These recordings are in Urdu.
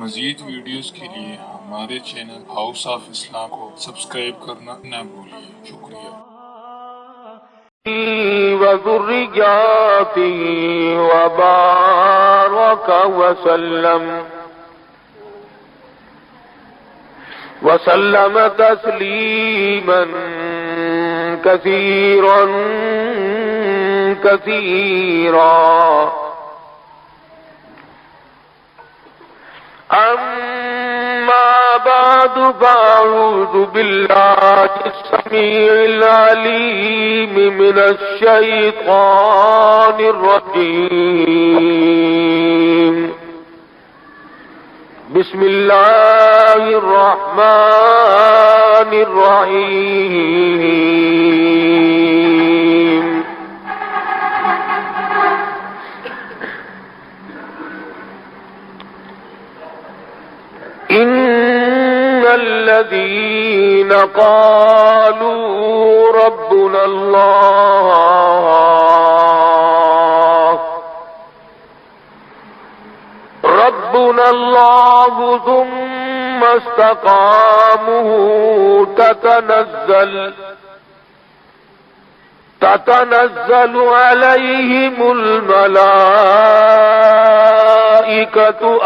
مزید ویڈیوز کے لیے ہمارے چینل ہاؤس آف اسلام کو سبسکرائب کرنا نہ بھولیے۔ شکریہ۔ وذرياته وبارك وسلم تسليما كثيرا أما بعد فأعوذ بالله السميع العليم من الشيطان الرجيم بسم الله الرحمن الرحيم إن الذين قالوا ربنا الله ثم استقاموا تتنزل عليهم الملائكة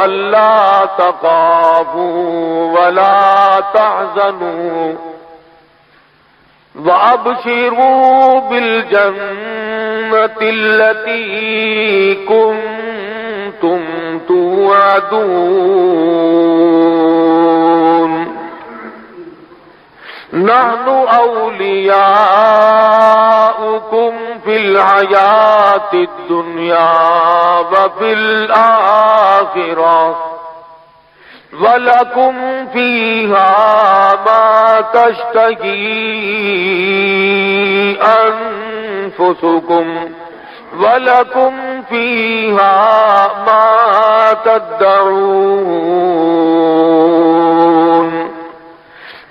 ألا تخافوا ولا تحزنوا وأبشروا بالجنة التي كنتم توعدون نحن أولياؤكم في الحياة الدنيا وفي الآخرة وَلَكُمْ فِيهَا مَا تَشْتَهِي أَنفُسُكُمْ وَلَكُمْ فِيهَا مَا تَدَّعُونَ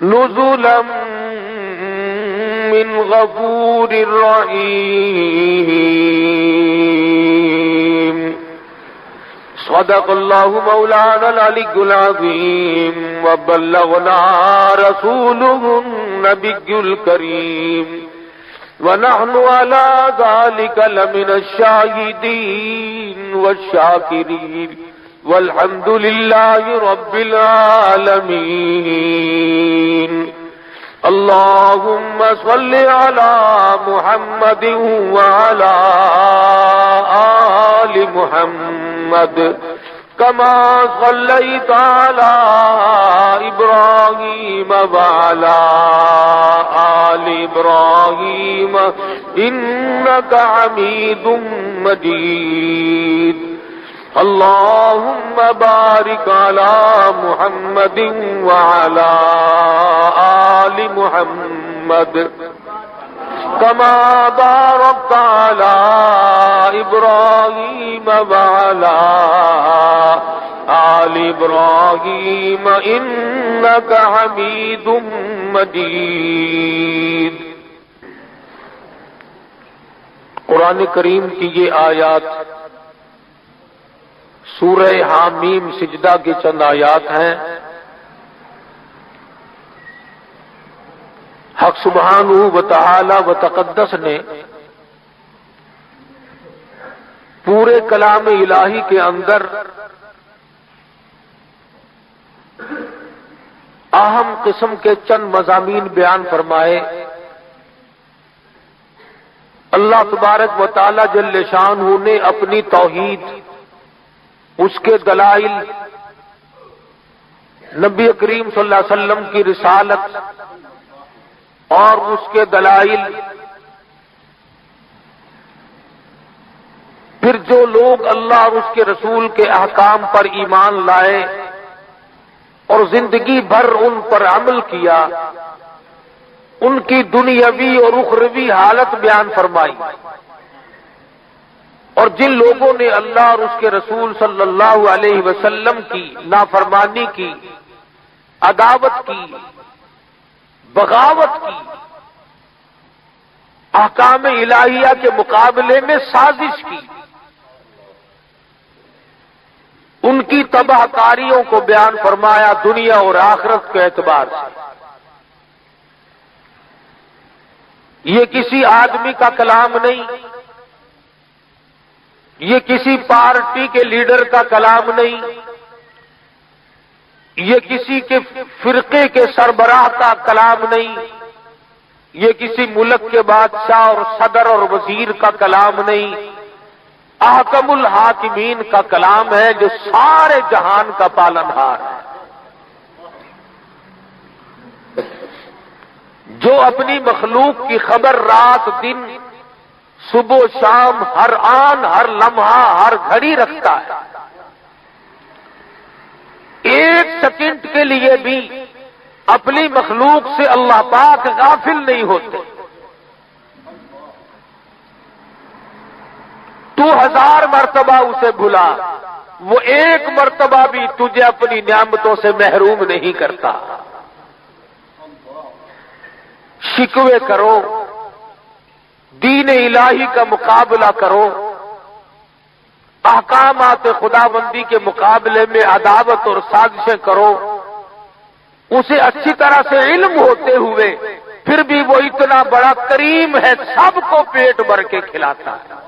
نُزُلًا من غفور رحيم صدق الله مولانا العلي العظيم وبلغنا رسوله النبي الكريم ونحن على ذلك لمن الشاهدين والشاكرين والحمد لله رب العالمين اللهم صل على محمد وعلى آل محمد كما صليت على إبراهيم وعلى آل إبراهيم إنك حميد مجيد اللهم بارك على محمد وعلى آل محمد كما باركت على إبراهيم وعلى آل إبراهيم إنك حميد مجيد۔ قرآن کریم کی یہ آیات سورہ حامیم سجدہ کی چند آیات ہیں۔ حق سبحانہ و تعالی و تقدس نے پورے کلام الہی کے اندر اہم قسم کے چند مضامین بیان فرمائے۔ اللہ تبارک و تعالی جل شانہ نے اپنی توحید، اس کے دلائل، نبی کریم صلی اللہ علیہ وسلم کی رسالت اور اس کے دلائل، پھر جو لوگ اللہ اور اس کے رسول کے احکام پر ایمان لائے اور زندگی بھر ان پر عمل کیا، ان کی دنیاوی اور اخروی حالت بیان فرمائی، اور جن لوگوں نے اللہ اور اس کے رسول صلی اللہ علیہ وسلم کی نافرمانی کی، عداوت کی، بغاوت کی، احکام الہیہ کے مقابلے میں سازش کی، ان کی تباہ کاریوں کو بیان فرمایا دنیا اور آخرت کے اعتبار سے۔ یہ کسی آدمی کا کلام نہیں، یہ کسی پارٹی کے لیڈر کا کلام نہیں، یہ کسی کے فرقے کے سربراہ کا کلام نہیں، یہ کسی ملک کے بادشاہ اور صدر اور وزیر کا کلام نہیں، احکم الحاکمین کا کلام ہے جو سارے جہان کا پالنہار ہے، جو اپنی مخلوق کی خبر رات دن صبح و شام ہر آن ہر لمحہ ہر گھڑی رکھتا ہے، ایک سیکنڈ کے لیے بھی اپنی مخلوق سے اللہ پاک غافل نہیں ہوتے۔ تو 1000 مرتبہ اسے بھلا، وہ ایک مرتبہ بھی تجھے اپنی نعمتوں سے محروم نہیں کرتا۔ شکوے کرو، دین الہی کا مقابلہ کرو، احکامات خداوندی کے مقابلے میں عداوت اور سازشیں کرو، اسے اچھی طرح سے علم ہوتے ہوئے پھر بھی وہ اتنا بڑا کریم ہے، سب کو پیٹ بھر کے کھلاتا ہے۔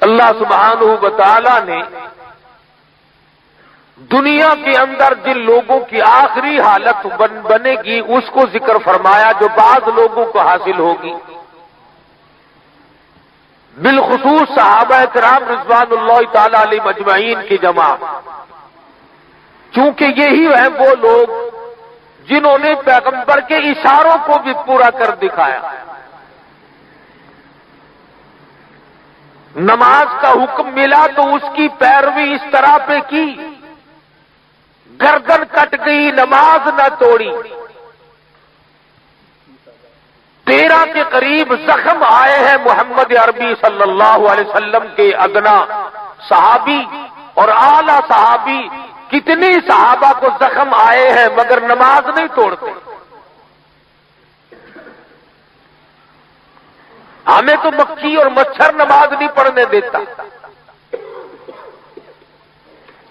اللہ سبحانہ و تعالی نے دنیا کے اندر جن لوگوں کی آخری حالت بنے گی اس کو ذکر فرمایا جو بعض لوگوں کو حاصل ہوگی، بالخصوص صحابہ کرام رضوان اللہ تعالی علیہم اجمعین کی جماعت، چونکہ یہی ہیں وہ لوگ جنہوں نے پیغمبر کے اشاروں کو بھی پورا کر دکھایا۔ نماز کا حکم ملا تو اس کی پیروی اس طرح پہ کی، گردن کٹ گئی نماز نہ توڑی، 13 کے قریب زخم آئے ہیں محمد عربی صلی اللہ علیہ وسلم کے ادنا صحابی اور اعلی صحابی، کتنی صحابہ کو زخم آئے ہیں مگر نماز نہیں توڑتے۔ ہمیں تو مکھی اور مچھر نماز نہیں پڑھنے دیتا،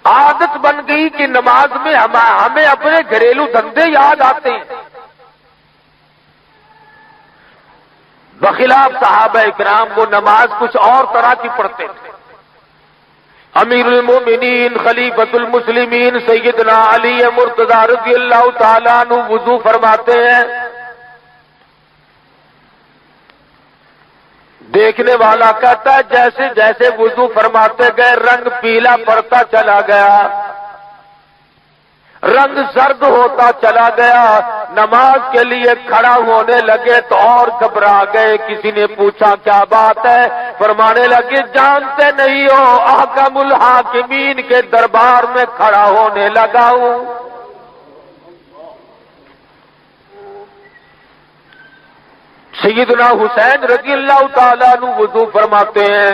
عادت بن گئی کہ نماز میں ہمیں اپنے گھریلو دھندے یاد آتے ہیں، بخلاف صحابہ اکرام وہ نماز کچھ اور طرح کی پڑھتے تھے۔ امیر المومنین خلیفۃ المسلمین سیدنا علی مرتضی رضی اللہ تعالیٰ عنہ وضو فرماتے ہیں، دیکھنے والا کہتا ہے جیسے جیسے وضو فرماتے گئے رنگ پیلا پڑتا چلا گیا، رنگ زرد ہوتا چلا گیا، نماز کے لیے کھڑا ہونے لگے تو اور گھبرا گئے۔ کسی نے پوچھا کیا بات ہے؟ فرمانے لگے جانتے نہیں ہو احکم الحاکمین کے دربار میں کھڑا ہونے لگا ہوں۔ سیدنا حسین رضی اللہ تعالیٰ عنہ وضو فرماتے ہیں،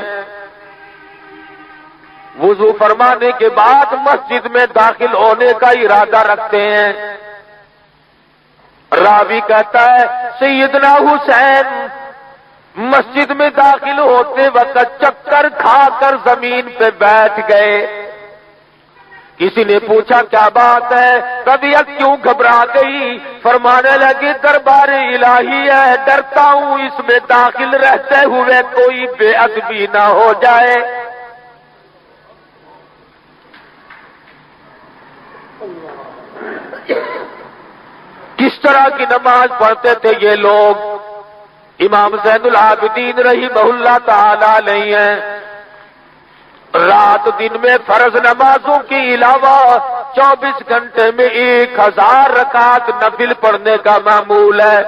وضو فرمانے کے بعد مسجد میں داخل ہونے کا ارادہ رکھتے ہیں۔ راوی کہتا ہے سیدنا حسین مسجد میں داخل ہوتے وقت چکر کھا کر زمین پہ بیٹھ گئے۔ کسی نے پوچھا کیا بات ہے؟ طبیعت کیوں گھبرا گئی؟ فرمانے لگے دربار الہی ہے، ڈرتا ہوں اس میں داخل رہتے ہوئے کوئی بے ادبی نہ ہو جائے۔ کس طرح کی نماز پڑھتے تھے یہ لوگ؟ امام زین العابدین رحمہ اللہ تعالی علیہ ہیں، رات دن میں فرض نمازوں کے علاوہ 24 گھنٹے میں 1000 رکعت نفل پڑھنے کا معمول ہے۔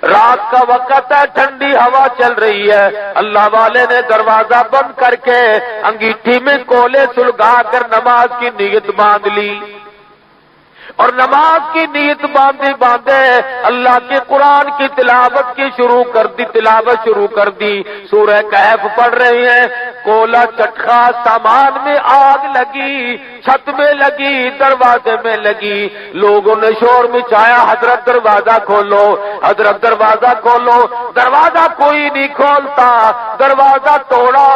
رات کا وقت ہے، ٹھنڈی ہوا چل رہی ہے، اللہ والے نے دروازہ بند کر کے انگیٹھی میں کولے سلگا کر نماز کی نیت باندھ لی، اور نماز کی نیت باندھے اللہ کے قرآن کی تلاوت شروع کر دی، سورہ کہف پڑھ رہے ہیں، کولا چٹخا سامان میں آگ لگی، چھت میں لگی، دروازے میں لگی، لوگوں نے شور مچایا حضرت دروازہ کھولو، حضرت دروازہ کھولو، دروازہ کوئی نہیں کھولتا، دروازہ توڑا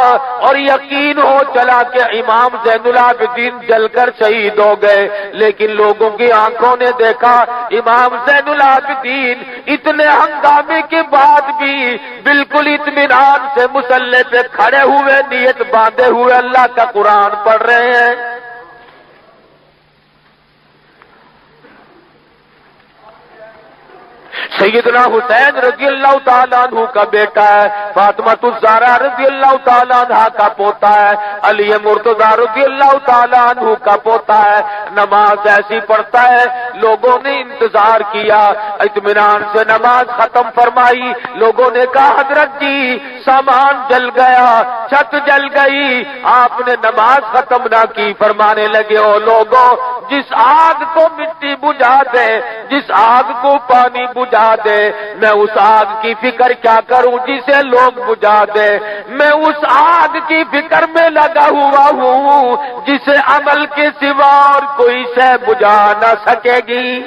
اور یقین ہو چلا کہ امام زین العابدین جل کر شہید ہو گئے، لیکن لوگوں کی آنکھوں نے دیکھا امام زین العابدین اتنے ہنگامے کے بعد بھی بالکل اطمینان سے مصلی پہ کھڑے ہوئے، نیت باندھے ہوئے اللہ کا قرآن پڑھ رہے ہیں۔ سیدنا حسین رضی اللہ تعالیٰ عنہ کا بیٹا ہے، فاطمہ الزہرا رضی اللہ تعالیٰ عنہ کا پوتا ہے، علی مرتضی رضی اللہ تعالیٰ عنہ کا پوتا ہے، نماز ایسی پڑھتا ہے، لوگوں نے انتظار کیا، اطمینان سے نماز ختم فرمائی، لوگوں نے کہا حضرت جی سامان جل گیا، چھت جل گئی، آپ نے نماز ختم نہ کی، فرمانے لگے او لوگوں، جس آگ کو مٹی بجھا دے، جس آگ کو پانی بجھا دے، میں اس آگ کی فکر کیا کروں جسے لوگ بجھا دے، میں اس آگ کی فکر میں لگا ہوا ہوں جسے عمل کے سوا اور کوئی شے بجھا نہ سکے گی۔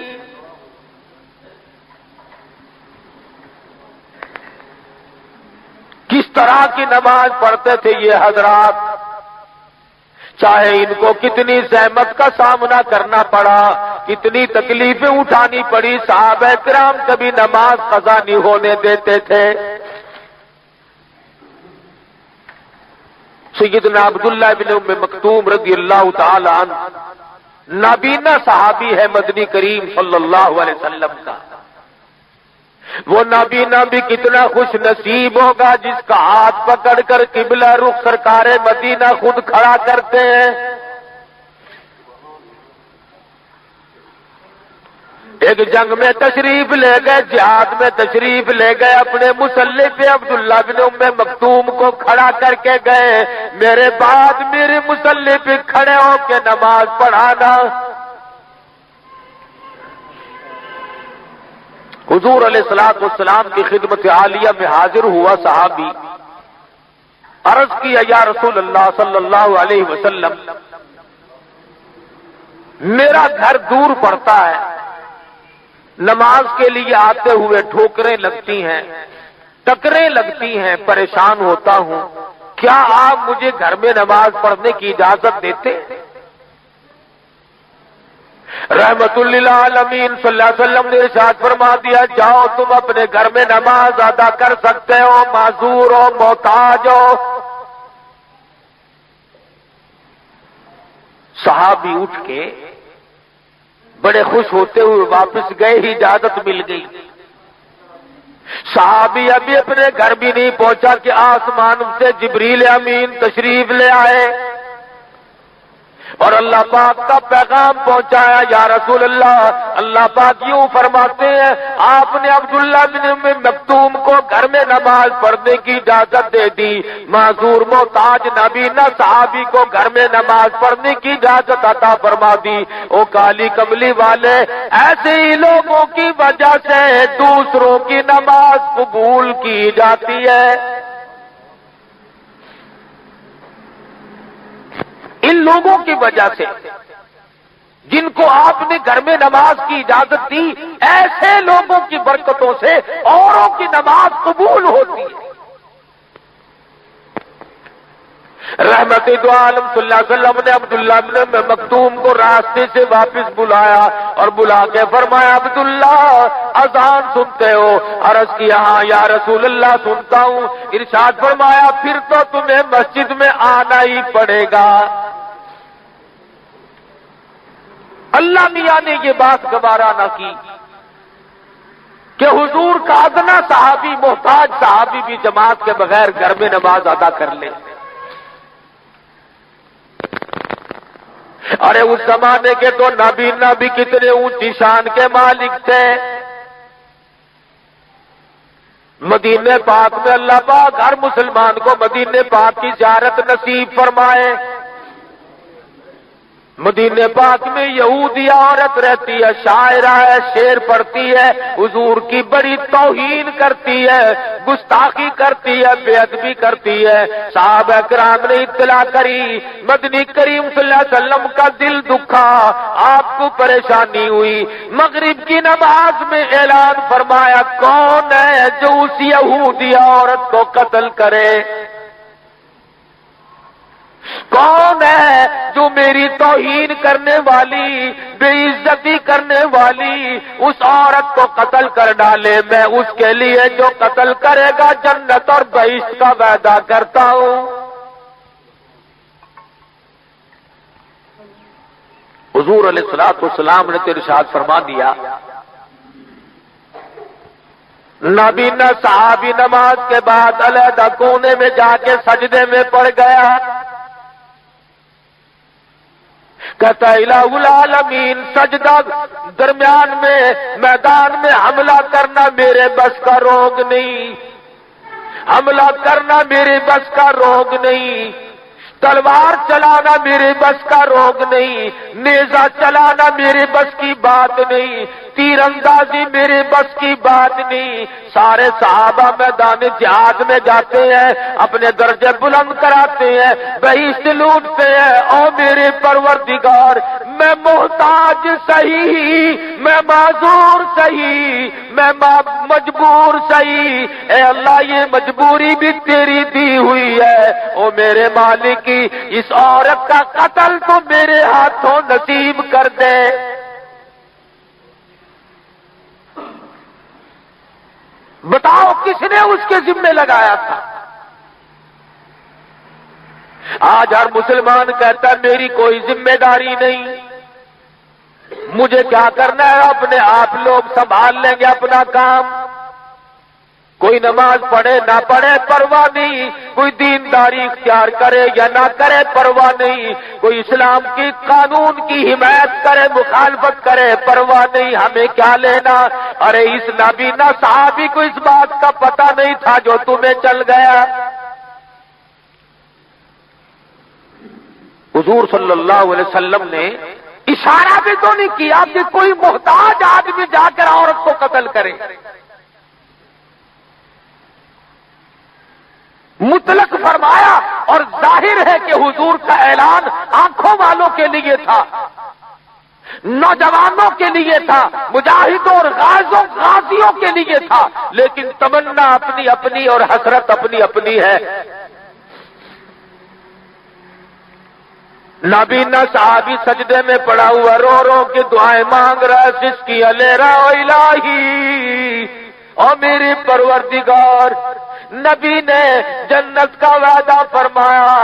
کس طرح کی نماز پڑھتے تھے یہ حضرات، چاہے ان کو کتنی زحمت کا سامنا کرنا پڑا، کتنی تکلیفیں اٹھانی پڑی، صحابہ کرام کبھی نماز قضا نہیں ہونے دیتے تھے۔ سیدنا عبداللہ بن ام مکتوم رضی اللہ تعالی عنہ نابینا صحابی ہے مدنی کریم صلی اللہ علیہ وسلم کا، وہ نابینا بھی کتنا خوش نصیب ہوگا جس کا ہاتھ پکڑ کر قبلہ رخ سرکار مدینہ خود کھڑا کرتے ہیں۔ ایک جنگ میں تشریف لے گئے، جہاد میں تشریف لے گئے، اپنے مصلی پہ عبداللہ بن ام مکتوم کو کھڑا کر کے گئے، میرے بعد میرے مصلی پہ کھڑے ہو کے نماز پڑھانا۔ حضور علیہ الصلوۃ والسلام کی خدمت عالیہ میں حاضر ہوا صحابی، عرض کیا یا رسول اللہ صلی اللہ علیہ وسلم، میرا گھر دور پڑتا ہے، نماز کے لیے آتے ہوئے ٹھوکریں لگتی ہیں، ٹکریں لگتی ہیں، پریشان ہوتا ہوں، کیا آپ مجھے گھر میں نماز پڑھنے کی اجازت دیتے؟ رحمت للعالمین صلی اللہ علیہ وسلم نے ارشاد فرما دیا جاؤ تم اپنے گھر میں نماز ادا کر سکتے ہو، معذور ہو، محتاج ہو۔ صحابی اٹھ کے بڑے خوش ہوتے ہوئے واپس گئے، ہی اجازت مل گئی۔ صحابی ابھی اپنے گھر بھی نہیں پہنچا کہ آسمان سے جبریل امین تشریف لے آئے اور اللہ پاک کا پیغام پہنچایا، یا رسول اللہ، اللہ پاک یوں فرماتے ہیں آپ نے عبداللہ بن ام مکتوم کو گھر میں نماز پڑھنے کی اجازت دے دی، معذور محتاج نابینا صحابی کو گھر میں نماز پڑھنے کی اجازت عطا فرما دی۔ او کالی کملی والے، ایسے ہی لوگوں کی وجہ سے دوسروں کی نماز قبول کی جاتی ہے۔ ان لوگوں کی وجہ سے جن کو آپ نے گھر میں نماز کی اجازت دی، ایسے لوگوں کی برکتوں سے اوروں کی نماز قبول ہوتی ہے۔ رحمت دو عالم صلی اللہ علیہ وسلم نے عبداللہ بن مکتوم کو راستے سے واپس بلایا اور بلا کے فرمایا عبداللہ اذان سنتے ہو؟ عرض کیا ہاں یا رسول اللہ سنتا ہوں۔ ارشاد فرمایا پھر تو تمہیں مسجد میں آنا ہی پڑے گا۔ اللہ میاں نے یہ بات گوارا نہ کی کہ حضور کا ادنا صحابی، محتاج صحابی بھی جماعت کے بغیر گھر میں نماز ادا کر لے۔ ارے اس زمانے کے تو نابینا بھی کتنے اونچی شان کے مالک تھے۔ مدینے پاک میں اللہ پاک ہر مسلمان کو مدینے پاک کی زیارت نصیب فرمائے۔ مدینے پاک میں یہودی عورت رہتی ہے، شاعرہ ہے، شعر پڑھتی ہے، حضور کی بڑی توہین کرتی ہے، گستاخی کرتی ہے، بے ادبی کرتی ہے۔ صحابہ کرام نے اطلاع کری، مدنی کریم صلی اللہ علیہ وسلم کا دل دکھا، آپ کو پریشانی ہوئی۔ مغرب کی نماز میں اعلان فرمایا، کون ہے جو اس یہودی عورت کو قتل کرے؟ کون ہے جو میری توہین کرنے والی، بے عزتی کرنے والی اس عورت کو قتل کر ڈالے؟ میں اس کے لیے جو قتل کرے گا جنت اور بہشت کا وعدہ کرتا ہوں۔ حضور علیہ الصلوۃ والسلام نے تو ارشاد فرما دیا، نابینا صحابی نماز کے بعد علیحدہ کونے میں جا کے سجدے میں پڑ گیا، کہتا الہ العالمین، سجدہ درمیان میں میدان میں حملہ کرنا میرے بس کا روگ نہیں، حملہ کرنا میرے بس کا روگ نہیں، تلوار چلانا میرے بس کا روگ نہیں، نیزہ چلانا میرے بس کی بات نہیں، تیر اندازی میرے بس کی بات نہیں۔ سارے صحابہ میدان جہاد میں جاتے ہیں، اپنے درجے بلند کراتے ہیں، بہشت لوٹتے ہیں۔ او میرے پروردگار، میں محتاج صحیح، میں معذور صحیح، میں مجبور صحیح، اے اللہ یہ مجبوری بھی تیری دی ہوئی ہے۔ او میرے مالک، اس عورت کا قتل تو میرے ہاتھوں نصیب کر دے۔ بتاؤ کس نے اس کے ذمے لگایا تھا؟ آج ہر مسلمان کہتا ہے میری کوئی ذمہ داری نہیں، مجھے کیا کرنا ہے، اپنے آپ لوگ سنبھال لیں گے اپنا کام۔ کوئی نماز پڑھے نہ پڑھے پرواہ نہیں، کوئی دینداری اختیار کرے یا نہ کرے پرواہ نہیں، کوئی اسلام کی قانون کی حمایت کرے مخالفت کرے پرواہ نہیں، ہمیں کیا لینا؟ ارے اس نابینا صحابی کو اس بات کا پتہ نہیں تھا جو تمہیں چل گیا۔ حضور صلی اللہ علیہ وسلم نے اشارہ بھی تو نہیں کیا کہ کوئی محتاج آدمی جا کر عورت کو قتل کرے، مطلق فرمایا، اور ظاہر ہے کہ حضور کا اعلان آنکھوں والوں کے لیے تھا، نوجوانوں کے لیے تھا، مجاہدوں اور غازیوں کے لیے تھا، لیکن تمنا اپنی اپنی اور حسرت اپنی اپنی ہے۔ نابینا صحابی سجدے میں پڑا ہوا رو رو کے دعائیں مانگ رہا، جس کی علیرا الہی، اور میرے پروردگار، نبی نے جنت کا وعدہ فرمایا،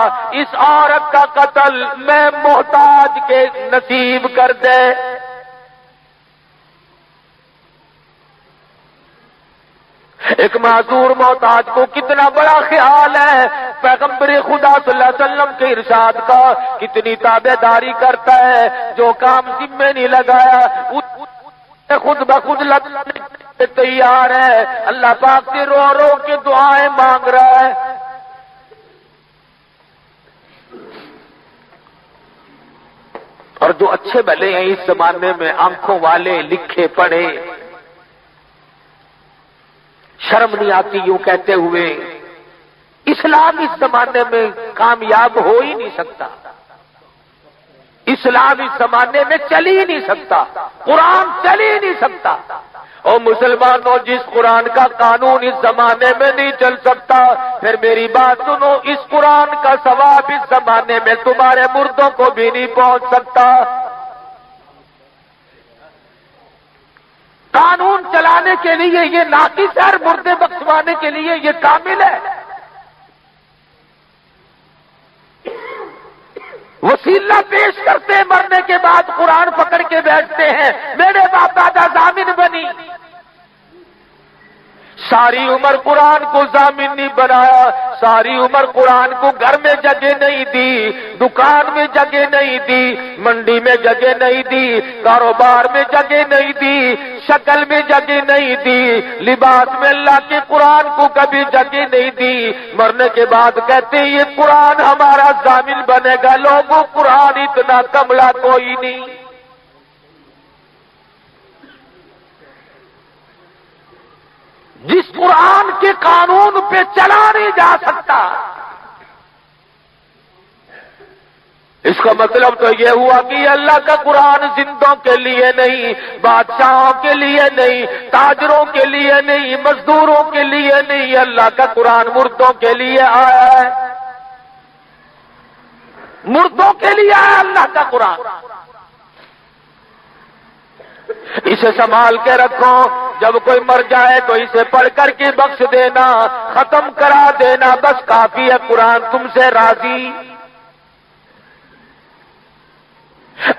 اس عورت کا قتل میں محتاج کے نصیب کر دے۔ ایک معذور محتاج کو کتنا بڑا خیال ہے، پیغمبر خدا صلی اللہ علیہ وسلم کے ارشاد کا کتنی تابع داری کرتا ہے، جو کام ذمہ نہیں لگایا خود بخود لگنے تیار ہے، اللہ پاک سے رو رو کے دعائیں مانگ رہا ہے۔ اور جو اچھے بھلے ہیں اس زمانے میں، آنکھوں والے، لکھے پڑھے، شرم نہیں آتی یوں کہتے ہوئے، اسلام اس زمانے میں کامیاب ہو ہی نہیں سکتا، اسلام اس زمانے میں چل ہی نہیں سکتا، قرآن چل ہی نہیں سکتا۔ اور مسلمانوں، جس قرآن کا قانون اس زمانے میں نہیں چل سکتا، پھر میری بات سنو، اس قرآن کا ثواب اس زمانے میں تمہارے مردوں کو بھی نہیں پہنچ سکتا۔ قانون چلانے کے لیے یہ ناقص ہے، مردے بخشوانے کے لیے یہ کامل ہے۔ وسیلہ پیش کرتے ہیں، مرنے کے بعد قرآن پکڑ کے بیٹھتے ہیں، میرے باپ دادا ضامن بنی، ساری عمر قرآن کو ضامن نہیں بنایا، ساری عمر قرآن کو گھر میں جگہ نہیں دی، دکان میں جگہ نہیں دی، منڈی میں جگہ نہیں دی، کاروبار میں جگہ نہیں دی، شکل میں جگہ نہیں دی، لباس میں اللہ کے قرآن کو کبھی جگہ نہیں دی، مرنے کے بعد کہتے ہیں یہ قرآن ہمارا ضامن بنے گا۔ لوگوں قرآن اتنا کملا کوئی نہیں۔ جس قرآن کے قانون پہ چلا نہیں جا سکتا، اس کا مطلب تو یہ ہوا کہ اللہ کا قرآن زندوں کے لیے نہیں، بادشاہوں کے لیے نہیں، تاجروں کے لیے نہیں، مزدوروں کے لیے نہیں، اللہ کا قرآن مردوں کے لیے آیا ہے، مردوں کے لیے آیا اللہ کا قرآن۔ اسے سنبھال کے رکھو، جب کوئی مر جائے تو اسے پڑھ کر کے بخش دینا، ختم کرا دینا، بس کافی ہے، قرآن تم سے راضی۔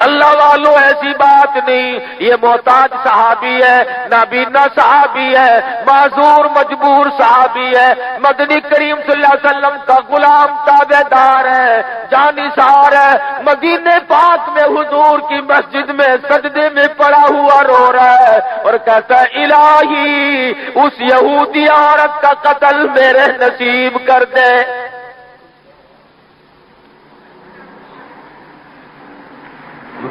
اللہ والو ایسی بات نہیں، یہ محتاج صحابی ہے، نابینا صحابی ہے، معذور مجبور صحابی ہے، مدنی کریم صلی اللہ علیہ وسلم کا غلام تابع دار ہے، جانثار ہے، مدینے پاک میں حضور کی مسجد میں سجدے میں پڑا ہوا رو رہا ہے اور کہتا ہے الہی اس یہودی عورت کا قتل میرے نصیب کر دے۔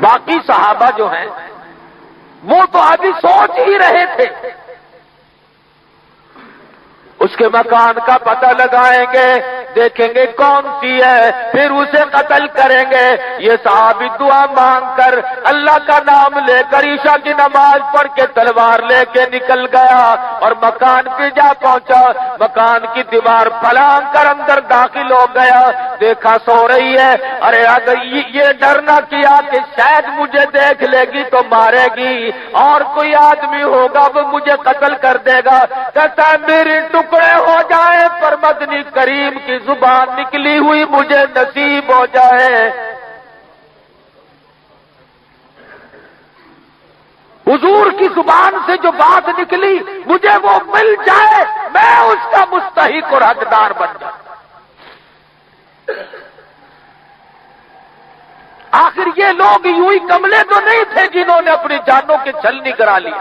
باقی صحابہ جو ہیں وہ تو ابھی سوچ ہی رہے تھے، اس کے مکان کا پتہ لگائیں گے، دیکھیں گے کون سی ہے، پھر اسے قتل کریں گے۔ یہ صحابی دعا مانگ کر اللہ کا نام لے کر عشاء کی نماز پڑھ کے تلوار لے کے نکل گیا اور مکان پہ جا پہنچا، مکان کی دیوار پھلانگ کر اندر داخل ہو گیا، دیکھا سو رہی ہے۔ ارے اگر یہ ڈر نہ کیا کہ شاید مجھے دیکھ لے گی تو مارے گی، اور کوئی آدمی ہوگا وہ مجھے قتل کر دے گا، کہتا ہے میری ٹکڑے ہو جائیں پر مدنی کریم کی زبان نکلی ہوئی مجھے نصیب ہو جائے۔ حضور کی زبان سے جو بات نکلی مجھے وہ مل جائے، میں اس کا مستحق اور حقدار بن جاؤں۔ آخر یہ لوگ یوں ہی کملے تو نہیں تھے جنہوں نے اپنی جانوں کے چھلنی کرا لی۔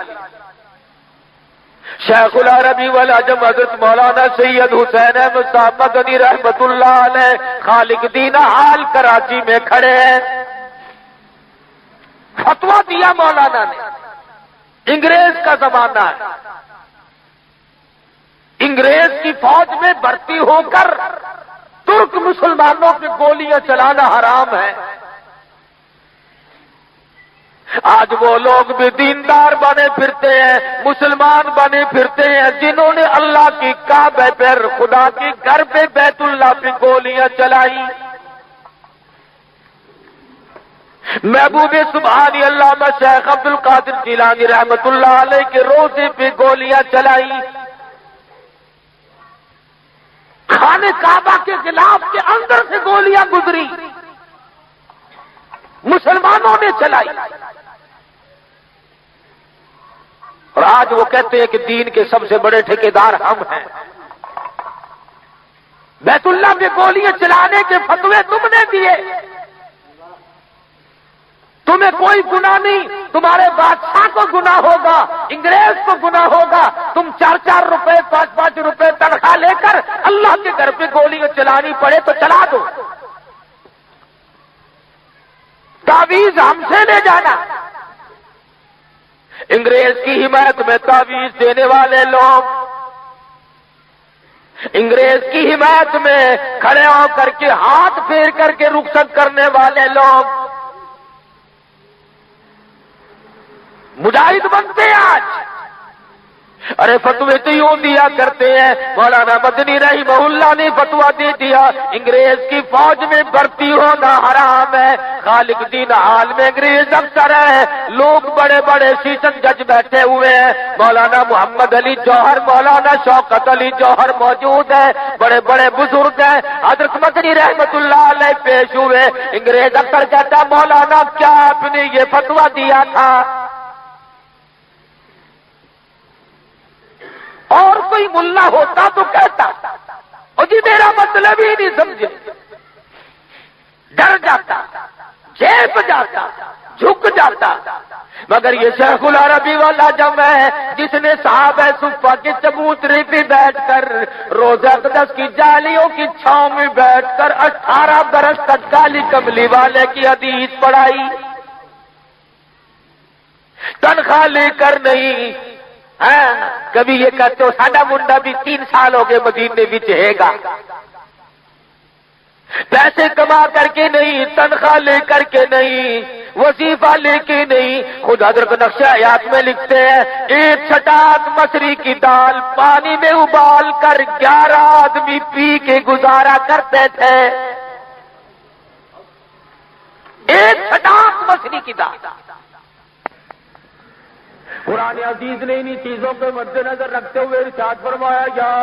شیخ العربی والعجم حضرت مولانا سید حسین احمد صاحب مدنی رحمت اللہ علیہ خالق دین حال کراچی میں کھڑے ہیں، فتویٰ دیا مولانا نے۔ انگریز کا زمانہ ہے، انگریز کی فوج میں بھرتی ہو کر ترک مسلمانوں پہ گولیاں چلانا حرام ہے۔ آج وہ لوگ بھی دیندار بنے پھرتے ہیں، مسلمان بنے پھرتے ہیں، جنہوں نے اللہ کی کعبہ پر، خدا کے گھر پہ، بیت اللہ پہ گولیاں چلائی۔ محبوب سبحانی علامہ شیخ عبد القادر جیلانی رحمت اللہ علیہ کے روزے پہ گولیاں چلائی۔ خانہ کعبہ کے غلاف کے اندر سے گولیاں گزری، مسلمانوں نے چلائی۔ اور آج وہ کہتے ہیں کہ دین کے سب سے بڑے ٹھیکیدار ہم ہیں۔ بیت اللہ میں گولیاں چلانے کے فتوے تم نے دیے، تمہیں کوئی گناہ نہیں، تمہارے بادشاہ کو گناہ ہوگا، انگریز کو گناہ ہوگا۔ تم 4-4 روپے 5-5 روپے تنخواہ لے کر اللہ کے گھر پہ گولیاں چلانی پڑے تو چلا دو، تعویذ ہم سے لے جانا۔ انگریز کی حمایت میں تعویذ دینے والے لوگ، انگریز کی حمایت میں کھڑے ہو کر کے ہاتھ پھیر کر کے رخصت کرنے والے لوگ مجاہد بنتے ہیں آج۔ ارے فتوے تو یوں دیا کرتے ہیں، مولانا مدنی رحمہ اللہ نے فتویٰ دے دیا انگریز کی فوج میں بھرتی ہونا حرام ہے۔ خالق دین حال میں انگریز افسر ہے، لوگ بڑے بڑے سیشن جج بیٹھے ہوئے ہیں، مولانا محمد علی جوہر، مولانا شوکت علی جوہر موجود ہے، بڑے بڑے بزرگ ہیں۔ حضرت مدنی رحمت اللہ علیہ پیش ہوئے، انگریز افسر کہتا مولانا کیا آپ نے یہ فتویٰ دیا تھا؟ اور کوئی ملا ہوتا تو کہتا اور جی میرا مطلب ہی نہیں سمجھے، ڈر جاتا، جھیپ جاتا، جھک جاتا۔ مگر یہ شیخ العربی والا جمع ہے جس نے صحابہ صفہ کے چبوترے پہ بیٹھ کر روزہ اقدس کی جالیوں کی چھاؤں میں بیٹھ کر 18 برس تک کالی کملی والے کی حدیث پڑھائی، تنخواہ لے کر نہیں۔ ہاں کبھی یہ کہتے ہو ساڈا منڈا بھی 3 سال ہو گئے مدینے میں ہے گا، پیسے کما کر کے نہیں، تنخواہ لے کر کے نہیں، وظیفہ لے کے نہیں۔ خود حضرت نقش حیات میں لکھتے ہیں 1 چھٹاک مسری کی دال پانی میں ابال کر 11 آدمی پی کے گزارا کرتے تھے، 1 چھٹاک مسری کی دال۔ قرآن عزیز نے انہی چیزوں کو مد نظر رکھتے ہوئے ارشاد فرمایا یا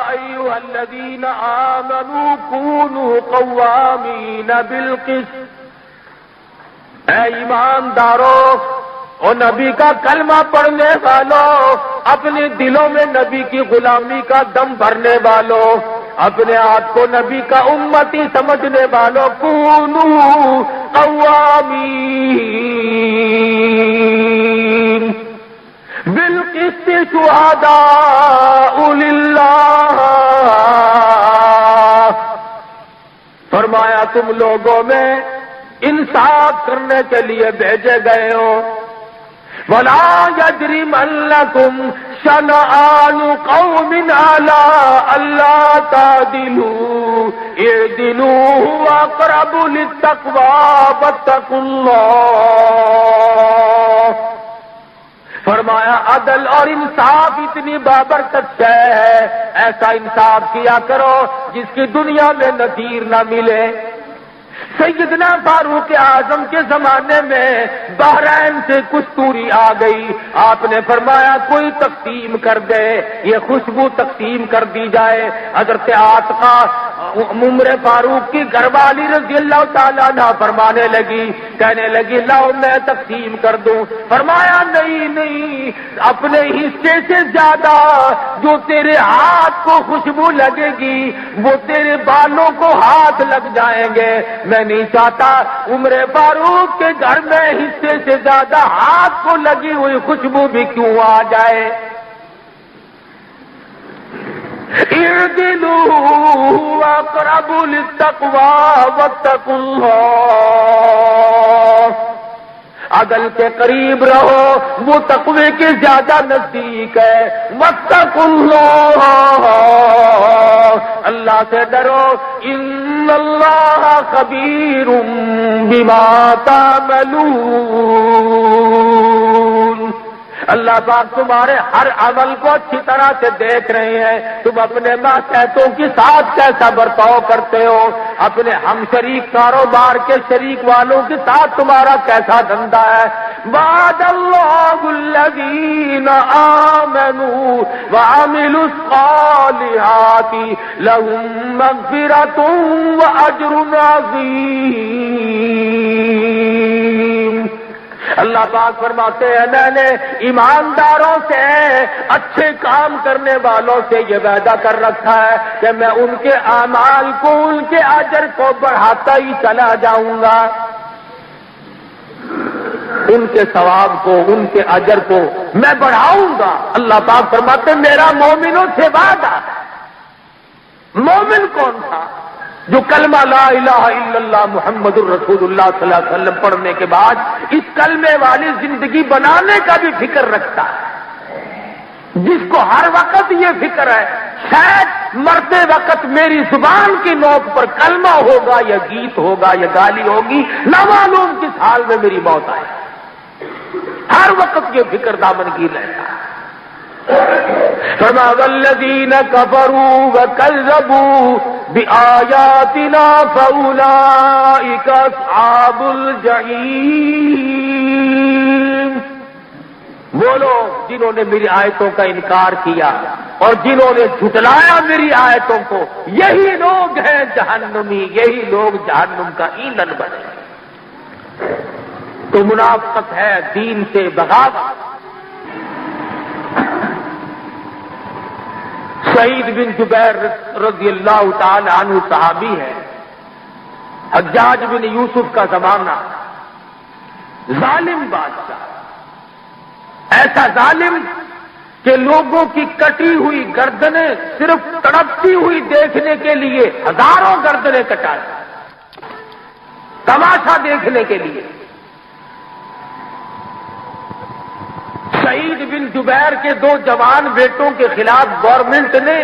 ایھا الذین آمنوا کونوا قوامین بالقسط، اے ایماندارو اور نبی کا کلمہ پڑھنے والوں، اپنے دلوں میں نبی کی غلامی کا دم بھرنے والوں، اپنے آپ کو نبی کا امتی سمجھنے والوں، کونوا قوامین بالقسط شہداء للہ، فرمایا تم لوگوں میں انصاف کرنے کے لیے بھیجے گئے ہو۔ ولا یجرمنکم شنآن قوم علی الا تعدلوا اعدلوا هو اقرب للتقوی واتقوا اللہ۔ فرمایا عدل اور انصاف اتنی بابرکت ہے، ایسا انصاف کیا کرو جس کی دنیا میں نظیر نہ ملے۔ سیدنا فاروق اعظم کے زمانے میں بحرین سے کچھ توری آ گئی، آپ نے فرمایا کوئی تقسیم کر دے، یہ خوشبو تقسیم کر دی جائے۔ حضرت عاتقہ عمر فاروق کی گھر والی رضی اللہ تعالیٰ عنہ فرمانے لگی، کہنے لگی لاؤ میں تقسیم کر دوں۔ فرمایا نہیں نہیں، اپنے حصے سے زیادہ جو تیرے ہاتھ کو خوشبو لگے گی وہ تیرے بالوں کو ہاتھ لگ جائیں گے۔ میں نہیں چاہتا عمر فاروق کے گھر میں حصے سے زیادہ ہاتھ کو لگی ہوئی خوشبو بھی کیوں آ جائے۔ اعدلوا اقرب للتقوی واتقوا اللہ، عدل کے قریب رہو وہ تقوی کے زیادہ نزدیک ہے۔ واتقوا اللہ، اللہ سے ڈرو۔ ان اللہ خبیر بما تعملون، اللہ پاک تمہارے ہر عمل کو اچھی طرح سے دیکھ رہے ہیں، تم اپنے ماتحتوں کے ساتھ کیسا برتاؤ کرتے ہو، اپنے ہم شریک کاروبار کے شریک والوں کے ساتھ تمہارا کیسا دھندا ہے۔ وعد اللہ الذین آمنوا وعملوا الصالحات لهم مغفرۃ واجر عظیم۔ اللہ پاک فرماتے ہیں میں نے ایمانداروں سے، اچھے کام کرنے والوں سے یہ وعدہ کر رکھا ہے کہ میں ان کے اعمال کو، ان کے اجر کو بڑھاتا ہی چلا جاؤں گا، ان کے ثواب کو، ان کے اجر کو میں بڑھاؤں گا۔ اللہ پاک فرماتے ہیں میرا مومنوں سے وعدہ۔ مومن کون تھا؟ جو کلمہ لا الہ الا اللہ محمد الرسول اللہ صلی اللہ علیہ وسلم پڑھنے کے بعد اس کلمے والی زندگی بنانے کا بھی فکر رکھتا ہے، جس کو ہر وقت یہ فکر ہے شاید مرتے وقت میری زبان کی نوک پر کلمہ ہوگا یا گیت ہوگا یا گالی ہوگی، نہ معلوم کس حال میں میری موت آئے، ہر وقت یہ فکر دامن گیر رہتا ہے۔ فرمایا والذین کفروا وکذبوا بآیاتنا فاولئک اصحاب الجحیم، وہ لوگ جنہوں نے میری آیتوں کا انکار کیا اور جنہوں نے جھٹلایا میری آیتوں کو، یہی لوگ ہیں جہنمی، یہی لوگ جہنم کا ایندھن بنے۔ تو منافقت ہے دین سے بغاوت۔ سعید بن جبیر رضی اللہ تعالی عنہ صحابی ہے، حجاج بن یوسف کا زمانہ، ظالم بادشاہ، ایسا ظالم کہ لوگوں کی کٹی ہوئی گردنیں صرف تڑپتی ہوئی دیکھنے کے لیے ہزاروں گردنیں کٹائے، تماشا دیکھنے کے لیے۔ سعید بن جبیر کے 2 جوان بیٹوں کے خلاف گورنمنٹ نے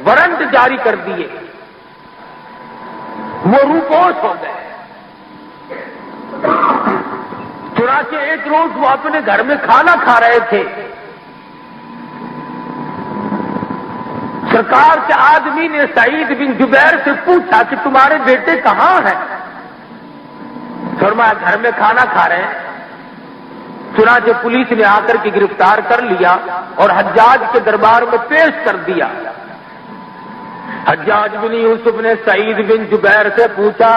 وارنٹ جاری کر دیے، وہ روپوش ہو گئے۔ چنانچہ ایک روز وہ اپنے گھر میں کھانا کھا رہے تھے، سرکار کے آدمی نے سعید بن جبیر سے پوچھا کہ تمہارے بیٹے کہاں ہیں؟ فرمایا گھر میں کھانا کھا رہے ہیں۔ چنانچہ پولیس نے آ کر کے گرفتار کر لیا اور حجاج کے دربار میں پیش کر دیا۔ حجاج بن یوسف نے سعید بن جبیر سے پوچھا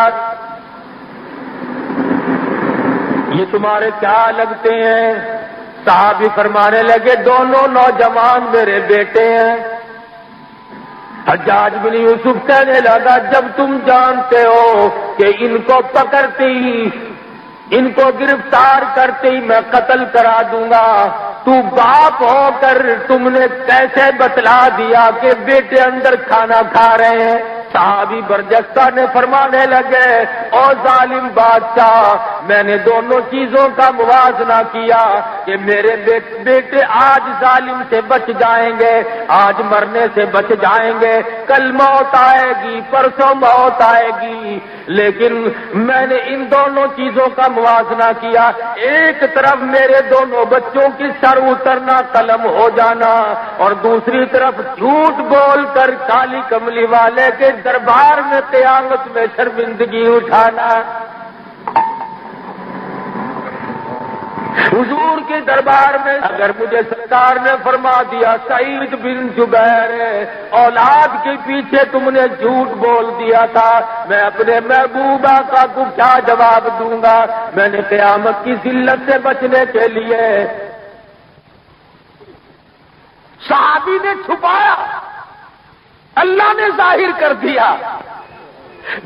یہ تمہارے کیا لگتے ہیں؟ صحابی فرمانے لگے دونوں نوجوان میرے بیٹے ہیں۔ حجاج بن یوسف کہنے لگا جب تم جانتے ہو کہ ان کو پکڑتے ہی، ان کو گرفتار کرتے ہی میں قتل کرا دوں گا، تو باپ ہو کر تم نے کیسے بتلا دیا کہ بیٹے اندر کھانا کھا رہے ہیں؟ صحابی برجستہ نے فرمانے لگے او ظالم بادشاہ، میں نے دونوں چیزوں کا موازنہ کیا کہ میرے بیٹے آج ظالم سے بچ جائیں گے، آج مرنے سے بچ جائیں گے، کل موت آئے گی، پرسوں موت آئے گی، لیکن میں نے ان دونوں چیزوں کا موازنہ کیا، ایک طرف میرے دونوں بچوں کی سر اترنا قلم ہو جانا اور دوسری طرف جھوٹ بول کر کالی کملی والے کے دربار میں قیامت میں شرمندگی اٹھانا۔ حضور کے دربار میں اگر مجھے سرکار نے فرما دیا سعید بن جبیر اولاد کے پیچھے تم نے جھوٹ بول دیا تھا، میں اپنے محبوبہ کا کو کیا جواب دوں گا؟ میں نے قیامت کی ذلت سے بچنے کے لیے صحابی نے چھپایا، اللہ نے ظاہر کر دیا۔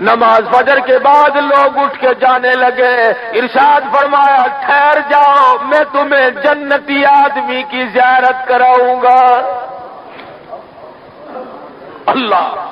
نماز فجر کے بعد لوگ اٹھ کے جانے لگے، ارشاد فرمایا ٹھہر جاؤ میں تمہیں جنتی آدمی کی زیارت کراؤں گا۔ اللہ،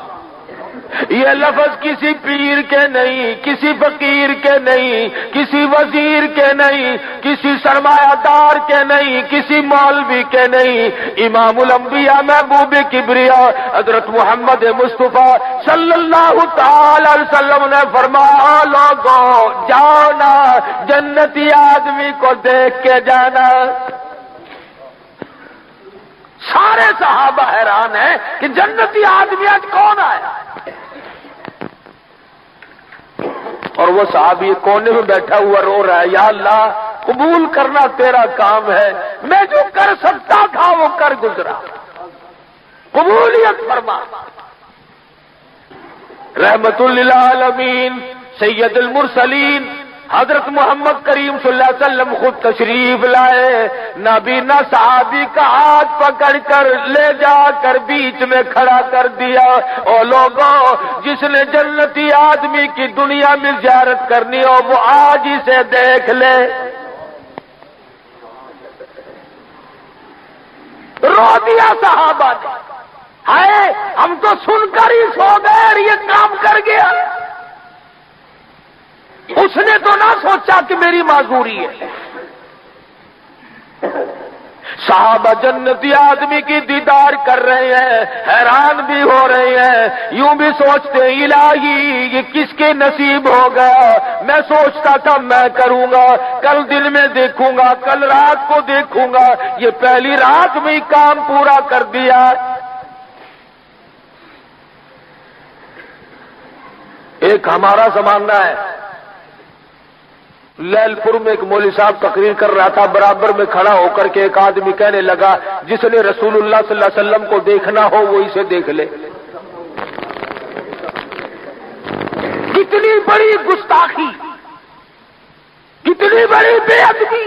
یہ لفظ کسی پیر کے نہیں، کسی فقیر کے نہیں، کسی وزیر کے نہیں، کسی سرمایہ دار کے نہیں، کسی مولوی کے نہیں، امام الانبیاء محبوب کبریا حضرت محمد مصطفیٰ صلی اللہ تعالی علیہ وسلم نے فرمایا لوگوں جاؤ نا جنتی آدمی کو دیکھ کے جانا۔ سارے صحابہ حیران ہیں کہ جنتی آدمی آج کون آیا، اور وہ صحابی کونے میں بیٹھا ہوا رو رہا ہے یا اللہ قبول کرنا تیرا کام ہے، میں جو کر سکتا تھا وہ کر گزرا، قبولیت فرما۔ رحمت للعالمین سید المرسلین حضرت محمد کریم صلی اللہ علیہ وسلم خود تشریف لائے، نابینا صحابی کا ہاتھ پکڑ کر لے جا کر بیچ میں کھڑا کر دیا۔ اور لوگوں جس نے جنتی آدمی کی دنیا میں زیارت کرنی ہو وہ آج اسے دیکھ لے۔ رو دیا صحابہ نے، ہائے ہم تو سن کر ہی سو گئے اور یہ کام کر گیا۔ اس نے تو نہ سوچا کہ میری معذوری ہے۔ صحابہ جنتی آدمی کی دیدار کر رہے ہیں، حیران بھی ہو رہے ہیں، یوں بھی سوچتے الہی یہ کس کے نصیب ہو گیا، میں سوچتا تھا میں کروں گا، کل دن میں دیکھوں گا، کل رات کو دیکھوں گا، یہ پہلی رات میں ہی کام پورا کر دیا۔ ایک ہمارا زمانہ ہے، لیل پور میں ایک مولوی صاحب تقریر کر رہا تھا، برابر میں کھڑا ہو کر کے ایک آدمی کہنے لگا جس نے رسول اللہ صلی اللہ علیہ وسلم کو دیکھنا ہو وہ اسے دیکھ لے۔ کتنی بڑی گستاخی، کتنی بڑی بے ادبی۔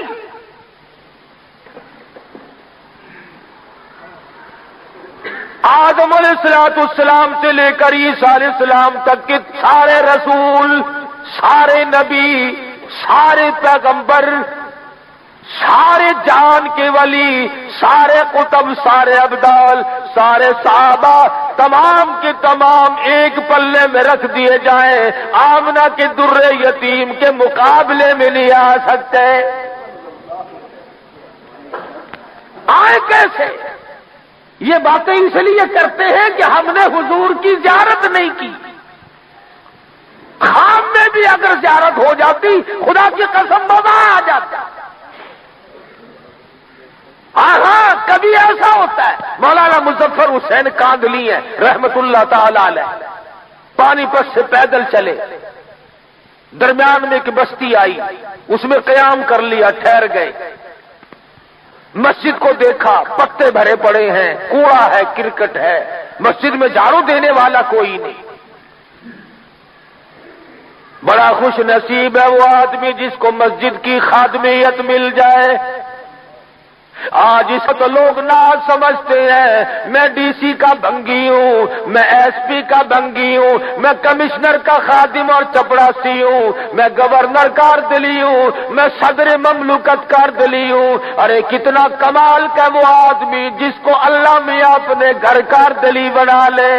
آدم علیہ السلام سے لے کر عیسیٰ علیہ السلام تک کے سارے رسول، سارے نبی، سارے پیغمبر سارے جان کے ولی، سارے قطب، سارے ابدال، سارے صحابہ تمام کے تمام ایک پلے میں رکھ دیے جائیں، آمنہ کے در یتیم کے مقابلے میں نہیں آ سکتے۔ آئے کیسے؟ یہ باتیں اس لیے کرتے ہیں کہ ہم نے حضور کی زیارت نہیں کی۔ خام میں بھی اگر زیارت ہو جاتی، خدا کی قسم مزہ آ جاتا۔ ہاں کبھی ایسا ہوتا ہے، مولانا مظفر حسین کاندھلی ہیں رحمت اللہ تعالی علیہ، پانی پت سے پیدل چلے، درمیان میں ایک بستی آئی، اس میں قیام کر لیا، ٹھہر گئے، مسجد کو دیکھا، پتے بھرے پڑے ہیں، کوڑا ہے، کرکٹ ہے، مسجد میں جھاڑو دینے والا کوئی نہیں۔ بڑا خوش نصیب ہے وہ آدمی جس کو مسجد کی خادمیت مل جائے۔ آج اس تو لوگ ناز سمجھتے ہیں، میں ڈی سی کا بنگی ہوں، میں ایس پی کا بنگی ہوں، میں کمشنر کا خادم اور چپڑاسی ہوں، میں گورنر کاردلی ہوں، میں صدر مملکت کاردلی ہوں۔ ارے کتنا کمال کا وہ آدمی جس کو اللہ میاں اپنے گھر کاردلی بنا لے،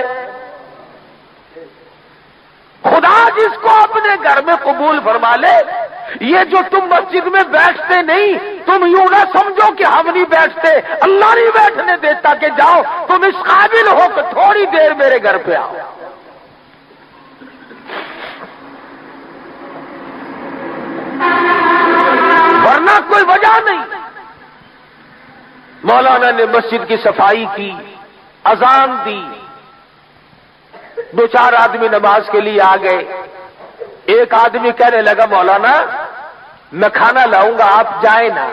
خدا جس کو اپنے گھر میں قبول فرما لے۔ یہ جو تم مسجد میں بیٹھتے نہیں، تم یوں نہ سمجھو کہ ہم نہیں بیٹھتے، اللہ نہیں بیٹھنے دیتا کہ جاؤ تم اس قابل ہو کہ تھوڑی دیر میرے گھر پہ آؤ۔ ورنہ کوئی وجہ نہیں۔ مولانا نے مسجد کی صفائی کی، اذان دی، دو چار آدمی نماز کے لیے آ گئے۔ ایک آدمی کہنے لگا مولانا میں کھانا لاؤں گا، آپ جائیں نا،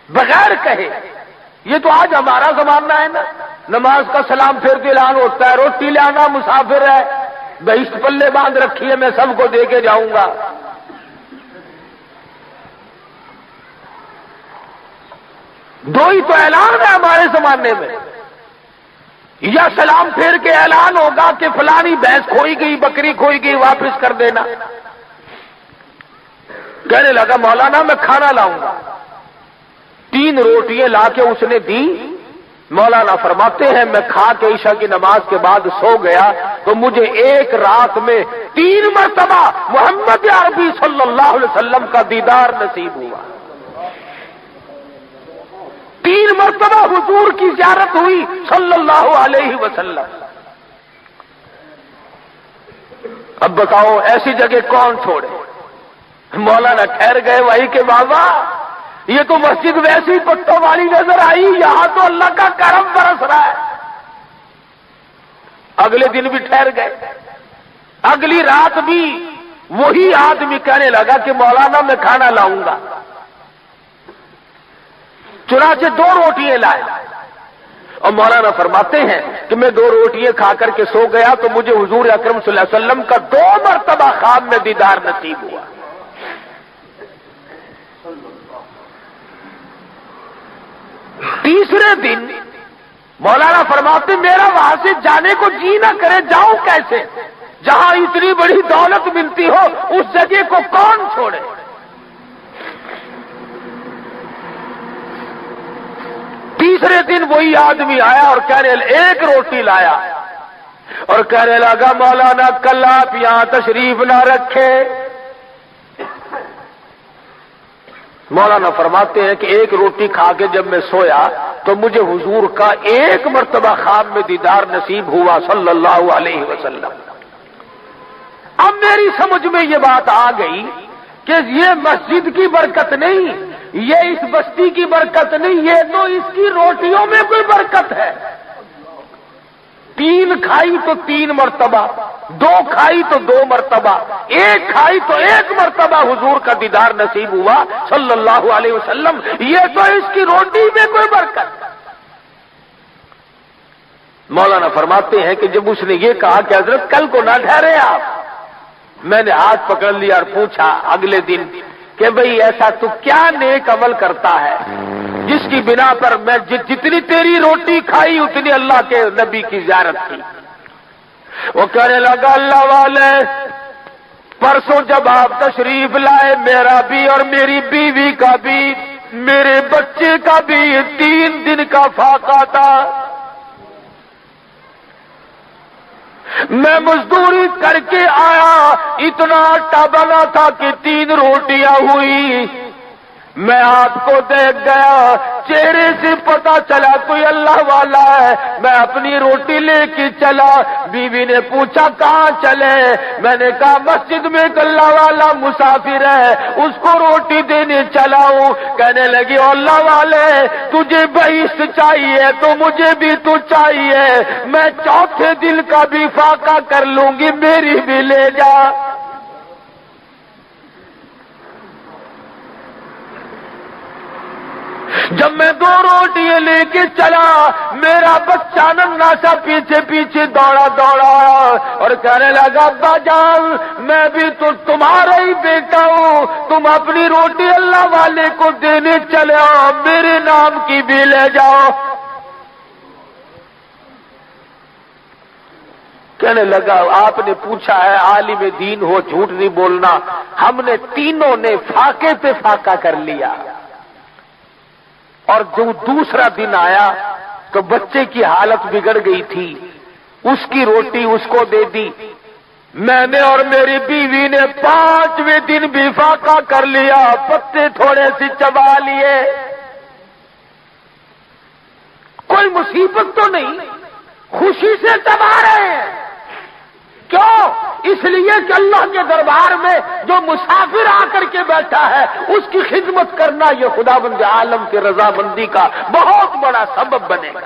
بغیر کہے۔ یہ تو آج ہمارا زمانہ ہے نا، نماز کا سلام پھر کے اعلان ہوتا ہے، روٹی لانا مسافر ہے، بہشت پلے باندھ رکھی ہے، میں سب کو دے کے جاؤں گا۔ دو ہی تو اعلان ہے ہمارے زمانے میں، یا سلام پھیر کے اعلان ہوگا کہ فلانی بھینس کھوئی گئی، بکری کھوئی گئی، واپس کر دینا۔ کہنے لگا مولانا میں کھانا لاؤں گا۔ 3 روٹیاں لا کے اس نے دی۔ مولانا فرماتے ہیں میں کھا کے عشاء کی نماز کے بعد سو گیا تو مجھے ایک رات میں 3 مرتبہ محمد عربی صلی اللہ علیہ وسلم کا دیدار نصیب ہوا۔ 3 مرتبہ حضور کی زیارت ہوئی صلی اللہ علیہ وسلم۔ اب بتاؤ ایسی جگہ کون چھوڑے؟ مولانا ٹھہر گئے وہی کہ بابا یہ تو مسجد ویسی پتوں والی نظر آئی، یہاں تو اللہ کا کرم برس رہا ہے۔ اگلے دن بھی ٹھہر گئے، اگلی رات بھی وہی آدمی کہنے لگا کہ مولانا میں کھانا لاؤں گا۔ چنانچہ 2 روٹیاں لائے اور مولانا فرماتے ہیں کہ میں 2 روٹیاں کھا کر کے سو گیا تو مجھے حضور اکرم صلی اللہ علیہ وسلم کا 2 مرتبہ خواب میں دیدار نصیب ہوا۔ تیسرے دن مولانا فرماتے میرا وہاں سے جانے کو جی نہ کرے، جاؤں کیسے؟ جہاں اتنی بڑی دولت ملتی ہو اس جگہ کو کون چھوڑے؟ تیسرے دن وہی آدمی آیا اور کہنے 1 روٹی لایا اور کہنے لگا مولانا کل آپ یہاں تشریف نہ رکھے۔ مولانا فرماتے ہیں کہ 1 روٹی کھا کے جب میں سویا تو مجھے حضور کا 1 مرتبہ خواب میں دیدار نصیب ہوا صلی اللہ علیہ وسلم۔ اب میری سمجھ میں یہ بات آ گئی کہ یہ مسجد کی برکت نہیں، یہ اس بستی کی برکت نہیں، یہ تو اس کی روٹیوں میں کوئی برکت ہے۔ 3 کھائی تو 3 مرتبہ، 2 کھائی تو 2 مرتبہ، 1 کھائی تو 1 مرتبہ حضور کا دیدار نصیب ہوا صلی اللہ علیہ وسلم۔ یہ تو اس کی روٹی میں کوئی برکت۔ مولانا فرماتے ہیں کہ جب اس نے یہ کہا کہ حضرت کل کو نہ ٹھہرے آپ، میں نے ہاتھ پکڑ لیا اور پوچھا اگلے دن کہ بھئی ایسا تو کیا نیک عمل کرتا ہے جس کی بنا پر میں جتنی تیری روٹی کھائی اتنی اللہ کے نبی کی زیارت کی؟ وہ کہنے لگا اللہ والے پرسوں جب آپ تشریف لائے میرا بھی اور میری بیوی کا بھی میرے بچے کا بھی 3 دن کا فاقہ تھا. میں مزدوری کر کے آیا، اتنا آٹا بنا تھا کہ 3 روٹیاں ہوئی. میں آپ کو دیکھ گیا، چہرے سے پتا چلا کوئی اللہ والا ہے. میں اپنی روٹی لے کے چلا. بیوی نے پوچھا کہاں چلے؟ میں نے کہا مسجد میں ایک اللہ والا مسافر ہے، اس کو روٹی دینے چلا ہوں. کہنے لگی اللہ والے تجھے بہشت چاہیے تو مجھے بھی تو چاہیے، میں چوتھے دن کا بھی فاقہ کر لوں گی، میری بھی لے جا. جب میں 2 روٹیاں لے کے چلا، میرا بچہ ننھا سا پیچھے پیچھے دوڑا اور کہنے لگا ابا جان میں بھی تو تمہارا ہی بیٹا ہوں، تم اپنی روٹی اللہ والے کو دینے چلے آؤ، میرے نام کی بھی لے جاؤ. کہنے لگا آپ نے پوچھا ہے عالم دین ہو، جھوٹ نہیں بولنا. ہم نے تینوں نے فاقے پہ فاقہ کر لیا. اور جو دوسرا دن آیا تو بچے کی حالت بگڑ گئی تھی، اس کی روٹی اس کو دے دی. میں نے اور میری بیوی نے 5ویں دن بھی فاقہ کر لیا، پتے تھوڑے سے چبا لیے. کوئی مصیبت تو نہیں، خوشی سے چبا رہے ہیں. کیوں؟ اس لیے کہ اللہ کے دربار میں جو مسافر آ کر کے بیٹھا ہے اس کی خدمت کرنا یہ خداوند عالم کی رضامندی کا بہت بڑا سبب بنے گا.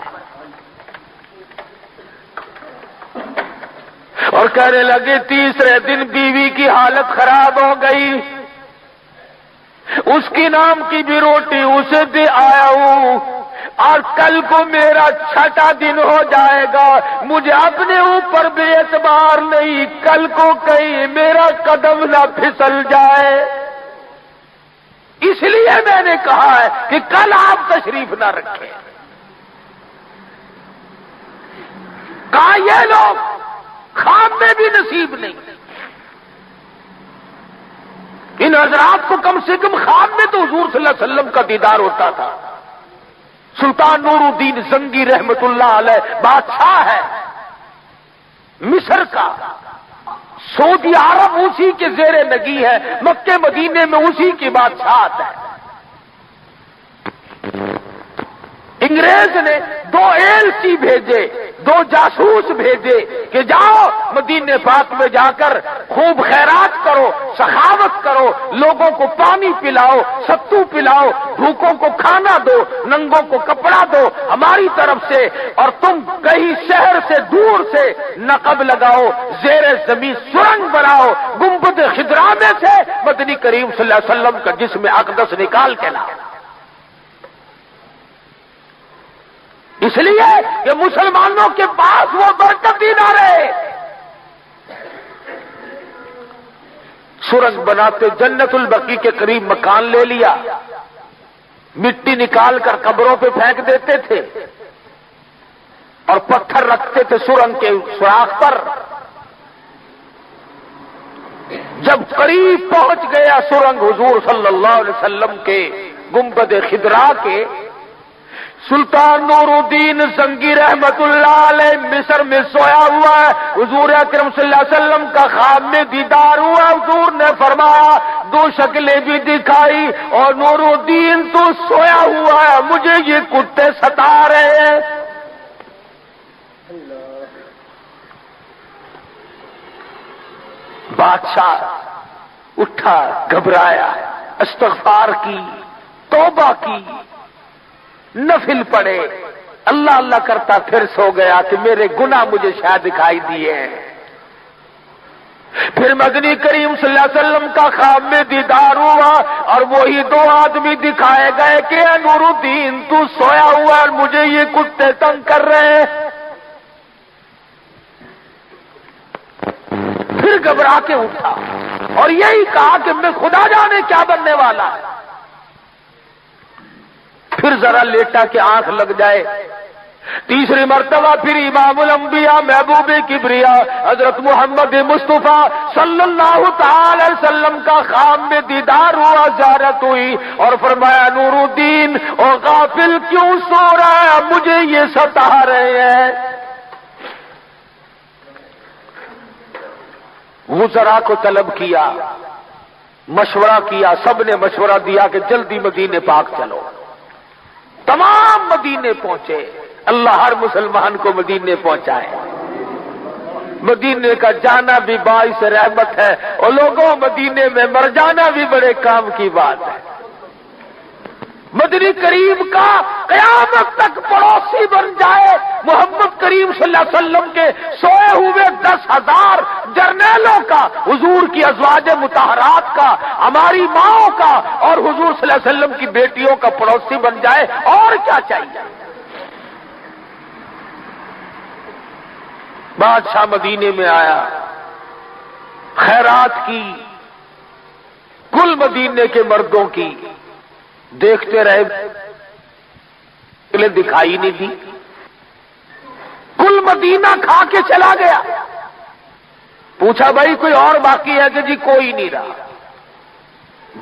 اور کہنے لگے تیسرے دن بیوی کی حالت خراب ہو گئی، اس کی نام کی بھی روٹی اسے دے آیا ہوں، اور کل کو میرا 6واں دن ہو جائے گا، مجھے اپنے اوپر بھی اعتبار نہیں، کل کو کہیں میرا قدم نہ پھسل جائے. اس لیے میں نے کہا ہے کہ کل آپ تشریف نہ رکھیں. کہا یہ لوگ خواب میں بھی نصیب نہیں. ان حضرات کو کم سے کم خواب میں تو حضور صلی اللہ علیہ وسلم کا دیدار ہوتا تھا. سلطان نور الدین زنگی رحمت اللہ علیہ بادشاہ ہے مصر کا، سعودی عرب اسی کے زیر نگی ہے، مکے مدینے میں اسی کی بادشاہت ہے. انگریز نے 2 ایلچی بھیجے، 2 جاسوس بھیجے کہ جاؤ مدینے پاک میں جا کر خوب خیرات کرو، سخاوت کرو، لوگوں کو پانی پلاؤ، ستو پلاؤ، بھوکوں کو کھانا دو، ننگوں کو کپڑا دو ہماری طرف سے، اور تم کہیں شہر سے دور سے نقب لگاؤ، زیر زمین سرنگ بناؤ، گنبد خضرا میں سے مدنی کریم صلی اللہ علیہ وسلم کا جسم اقدس نکال کے لاؤ. اس لیے کہ مسلمانوں کے پاس وہ برکت ہی نہ رہے. سرنگ بناتے جنت البقیع کے قریب مکان لے لیا، مٹی نکال کر قبروں پہ پھینک دیتے تھے اور پتھر رکھتے تھے سرنگ کے سوراخ پر. جب قریب پہنچ گیا سرنگ حضور صلی اللہ علیہ وسلم کے گنبد خضرا کے، سلطان نور الدین زنگی رحمت اللہ علیہ مصر میں سویا ہوا ہے، حضور اکرم صلی اللہ علیہ وسلم کا خواب میں دیدار ہوا. حضور نے فرمایا 2 شکلیں بھی دکھائی، اور نور الدین تو سویا ہوا ہے، مجھے یہ کتے ستا رہے ہیں. بادشاہ اٹھا، گھبرایا، استغفار کی، توبہ کی، نفل پڑے، اللہ اللہ کرتا پھر سو گیا کہ میرے گناہ مجھے شاید دکھائی دیے ہیں. پھر مدنی کریم صلی اللہ علیہ وسلم کا خواب میں دیدار ہوا، اور وہی 2 آدمی دکھائے گئے کہ اے نور الدین تو سویا ہوا ہے اور مجھے یہ کتے تنگ کر رہے ہیں. پھر گھبرا کے اٹھا اور یہی کہا کہ میں خدا جانے کیا بننے والا ہے. پھر ذرا لیٹا کہ آنکھ لگ جائے، تیسری مرتبہ پھر امام الانبیاء محبوب کبریا حضرت محمد مصطفیٰ صلی اللہ تعالی علیہ وسلم کا خواب میں دیدار ہوا، زیارت ہوئی، اور فرمایا نور الدین اور غافل کیوں سو رہا ہے، مجھے یہ ستا رہے ہیں۔ وزراء کو طلب کیا، مشورہ کیا، سب نے مشورہ دیا کہ جلدی مدینے پاک چلو۔ تمام مدینے پہنچے، اللہ ہر مسلمان کو مدینے پہنچائے۔ مدینے کا جانا بھی باعث رحمت ہے، اور لوگوں مدینے میں مر جانا بھی بڑے کام کی بات ہے۔ مدنی کریم کا قیامت تک پڑوسی بن جائے، محمد کریم صلی اللہ علیہ وسلم کے سوئے ہوئے 10,000 جرنیلوں کا، حضور کی ازواج مطہرات کا، ہماری ماؤں کا، اور حضور صلی اللہ علیہ وسلم کی بیٹیوں کا پڑوسی بن جائے، اور کیا چاہیے؟ بادشاہ مدینے میں آیا، خیرات کی، کل مدینے کے مردوں کی، دیکھتے رہے، دکھائی نہیں دی، کل مدینہ کھا کے چلا گیا۔ پوچھا بھائی کوئی اور باقی ہے کہ جی کوئی نہیں رہا۔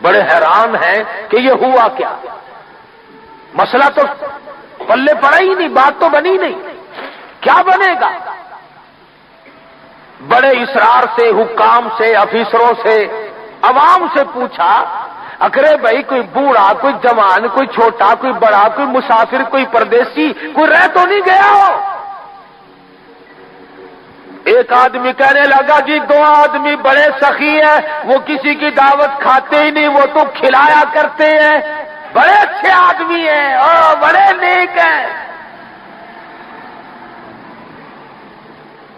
بڑے حیران ہیں کہ یہ ہوا کیا، مسئلہ تو پلے پڑا ہی نہیں، بات تو بنی نہیں، کیا بنے گا؟ بڑے اصرار سے، حکام سے، افیسروں سے، عوام سے پوچھا، اکرے بھائی کوئی بوڑھا، کوئی جوان، کوئی چھوٹا، کوئی بڑا، کوئی مسافر، کوئی پردیسی، کوئی رہ تو نہیں گیا ہو؟ ایک آدمی کہنے لگا جی 2 آدمی بڑے سخی ہیں، وہ کسی کی دعوت کھاتے ہی نہیں، وہ تو کھلایا کرتے ہیں، بڑے اچھے آدمی ہیں اور بڑے نیک ہیں۔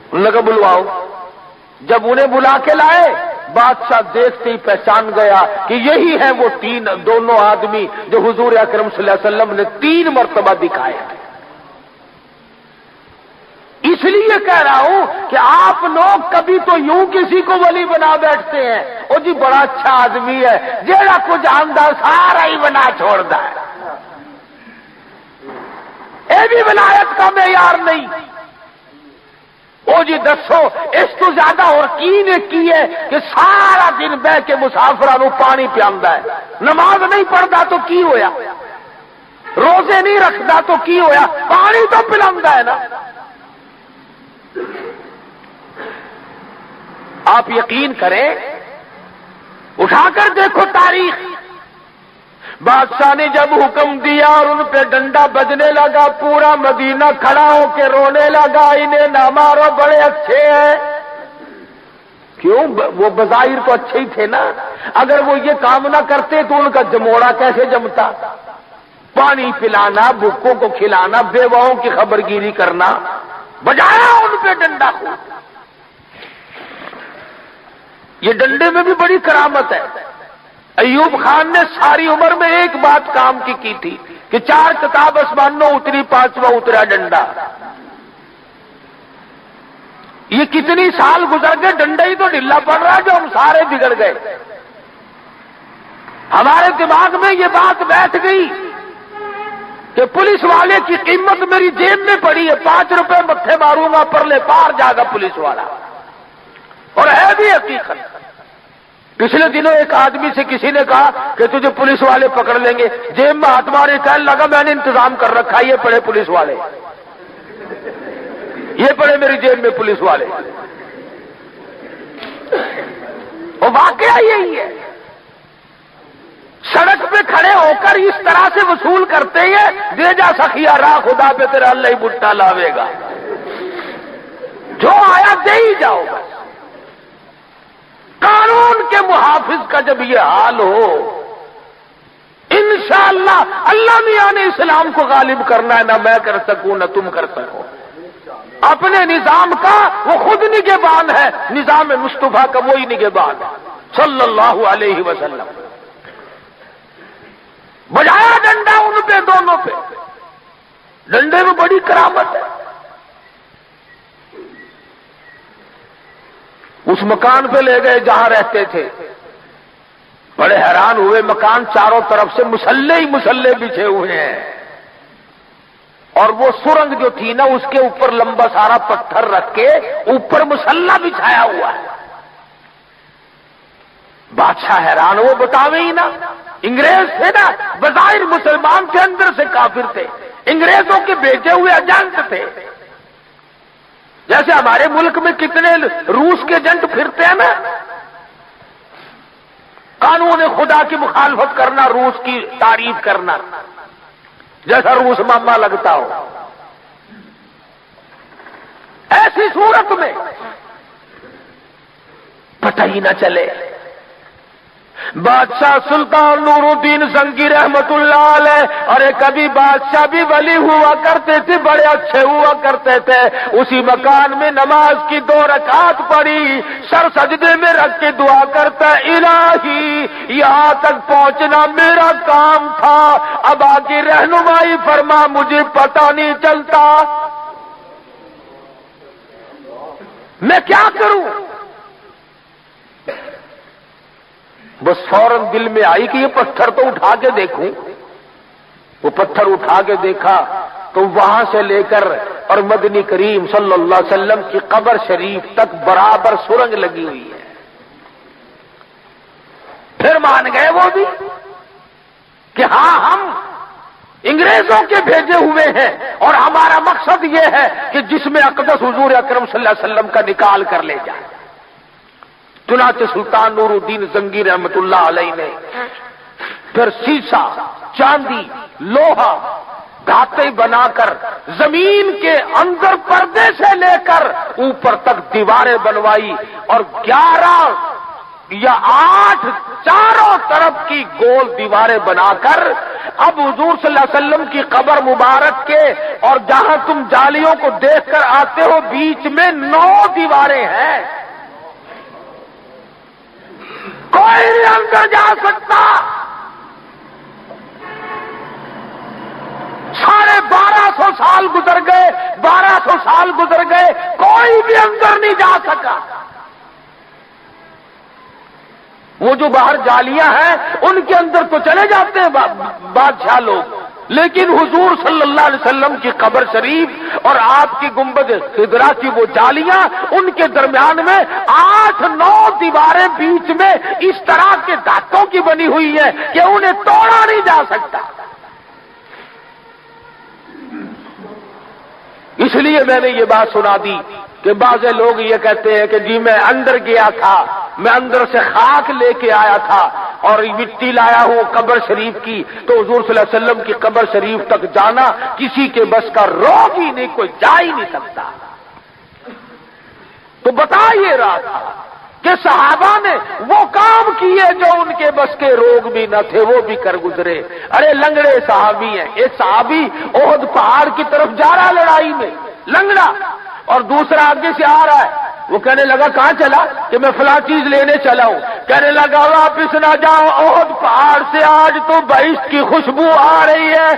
انہوں نے کہا بلواؤ۔ جب انہیں بلا کے لائے، بادشاہ دیکھتے ہی پہچان گیا کہ یہی ہیں وہ دونوں آدمی جو حضور اکرم صلی اللہ علیہ وسلم نے 3 مرتبہ دکھائے تھے۔ اس لیے کہہ رہا ہوں کہ آپ لوگ کبھی تو یوں کسی کو ولی بنا بیٹھتے ہیں، او جی بڑا اچھا آدمی ہے، جیڑا کچھ آمدہ سارا ہی بنا چھوڑ دا ہے، اے بھی ولایت کا معیار نہیں۔ او جی دسو اس تو زیادہ اور کی نے کی ہے کہ سارا دن بہ کے مسافروں کو پانی پیاندا ہے، نماز نہیں پڑھتا تو کی ہویا، روزے نہیں رکھتا تو کی ہویا، پانی تو پلاندا ہے نا۔ آپ یقین کریں، اٹھا کر دیکھو تاریخ، بادشاہ نے جب حکم دیا اور ان پہ ڈنڈا بجنے لگا، پورا مدینہ کھڑا ہو کے رونے لگا، انہیں نہ مارو، بڑے اچھے ہیں۔ کیوں؟ وہ بظاہر تو اچھے ہی تھے نا، اگر وہ یہ کام نہ کرتے تو ان کا جموڑا کیسے جمتا؟ پانی پلانا، بھوکوں کو کھلانا، بیواؤں کی خبرگیری کرنا، بجایا ان پہ ڈنڈا کو۔ یہ ڈنڈے میں بھی بڑی کرامت ہے۔ ایوب خان نے ساری عمر میں ایک بات کام کی تھی کہ 4 کتاب آسمانوں اتری، 5واں اترا ڈنڈا۔ یہ کتنی سال گزر گئے، ڈنڈا ہی تو ڈھیلا پڑ رہا جو ہم سارے بگڑ گئے۔ ہمارے دماغ میں یہ بات بیٹھ گئی کہ پولیس والے کی قیمت میری جیب میں پڑی ہے، 5 روپے متھے ماروں گا پرلے پار جا گا پولیس والا، اور ہے بھی حقیقت۔ پچھلے دنوں ایک آدمی سے کسی نے کہا کہ تجھے پولیس والے پکڑ لیں گے، جیب میں ہاتھ مارے، کہنے لگا میں نے انتظام کر رکھا، یہ پڑے پولیس والے، یہ پڑے میری جیب میں پولیس والے۔ اور واقعہ یہی ہے، سڑک پہ کھڑے ہو کر اس طرح سے وصول کرتے ہیں، دے جا سخیا راہ خدا پہ تیرا اللہ ہی بٹا لاوے گا، جو آیا دے ہی جاؤ بس۔ قانون کے محافظ کا جب یہ حال ہو، انشاءاللہ اللہ میاں نے اسلام کو غالب کرنا ہے، نہ میں کر سکوں نہ تم کر سکو۔ اپنے نظام کا وہ خود نگہبان ہے، نظام مصطفیٰ کا وہی نگہبان ہے صلی اللہ علیہ وسلم۔ بجایا ڈنڈا ان پہ، دونوں پہ، ڈنڈے میں بڑی کرامت ہے۔ اس مکان پہ لے گئے جہاں رہتے تھے، بڑے حیران ہوئے، مکان چاروں طرف سے مسلح ہی مسلح بچھے ہوئے ہیں، اور وہ سرنگ جو تھی نا اس کے اوپر لمبا سارا پتھر رکھ کے اوپر مسلح بچھایا ہوا ہے. بادشاہ حیران، وہ بتاوے ہی نا، انگریز تھے نا، بظاہر مسلمان تھے، اندر سے کافر تھے، انگریزوں کے بھیجے ہوئے ایجنٹ تھے. جیسے ہمارے ملک میں کتنے روس کے ایجنٹ پھرتے ہیں نا، قانون خدا کی مخالفت کرنا، روس کی تعریف کرنا، جیسا روس ماما لگتا ہو. ایسی صورت میں پتہ ہی نہ چلے. بادشاہ سلطان نور الدین زنگی رحمت اللہ علیہ، اور کبھی بادشاہ بھی ولی ہوا کرتے تھے، بڑے اچھے ہوا کرتے تھے. اسی مکان میں نماز کی 2 رکعت پڑھی، سر سجدے میں رکھ کے دعا کرتا، الہی یہاں تک پہنچنا میرا کام تھا، اب آگے رہنمائی فرما، مجھے پتہ نہیں چلتا میں کیا کروں. بس فوراً دل میں آئی کہ یہ پتھر تو اٹھا کے دیکھوں. وہ پتھر اٹھا کے دیکھا تو وہاں سے لے کر اور مدنی کریم صلی اللہ علیہ وسلم کی قبر شریف تک برابر سرنگ لگی ہوئی ہے. پھر مان گئے وہ بھی کہ ہاں ہم انگریزوں کے بھیجے ہوئے ہیں اور ہمارا مقصد یہ ہے کہ جسم اقدس حضور اکرم صلی اللہ علیہ وسلم کا نکال کر لے جائے. چنانچہ سلطان نور الدین زنگی رحمت اللہ علیہ نے پھر سیسا، چاندی، لوہا، دھاتیں بنا کر زمین کے اندر پردے سے لے کر اوپر تک دیواریں بنوائی، اور 11 یا 8 چاروں طرف کی گول دیواریں بنا کر اب حضور صلی اللہ علیہ وسلم کی قبر مبارک کے اور جہاں تم جالیوں کو دیکھ کر آتے ہو بیچ میں 9 دیواریں ہیں. کوئی نہیں اندر جا سکتا. 1250 سال گزر گئے، 1200 سال گزر گئے، کوئی بھی اندر نہیں جا سکا. وہ جو باہر جالیاں ہیں ان کے اندر تو چلے جاتے ہیں بادشاہ لوگ، لیکن حضور صلی اللہ علیہ وسلم کی قبر شریف اور آپ کی گنبد خضرا کی وہ جالیاں، ان کے درمیان میں 8-9 دیواریں بیچ میں اس طرح کے دھاتوں کی بنی ہوئی ہیں کہ انہیں توڑا نہیں جا سکتا. اس لیے میں نے یہ بات سنا دی کہ بعض لوگ یہ کہتے ہیں کہ جی میں اندر گیا تھا، میں اندر سے خاک لے کے آیا تھا اور مٹی لایا ہوں قبر شریف کی، تو حضور صلی اللہ علیہ وسلم کی قبر شریف تک جانا کسی کے بس کا روگ ہی نہیں، کوئی جا ہی نہیں سکتا. تو بتا یہ رہا تھا کہ صحابہ نے وہ کام کیے جو ان کے بس کے روگ بھی نہ تھے، وہ بھی کر گزرے. ارے لنگڑے صحابی ہیں، ایک صحابی احد پہاڑ کی طرف جا رہا لڑائی میں لنگڑا، اور دوسرا آگے سے آ رہا ہے. وہ کہنے لگا کہاں چلا؟ کہ میں فلاں چیز لینے چلا ہوں. کہنے لگا واپس نہ جاؤ، احد پہاڑ سے آج تو بہشت کی خوشبو آ رہی ہے.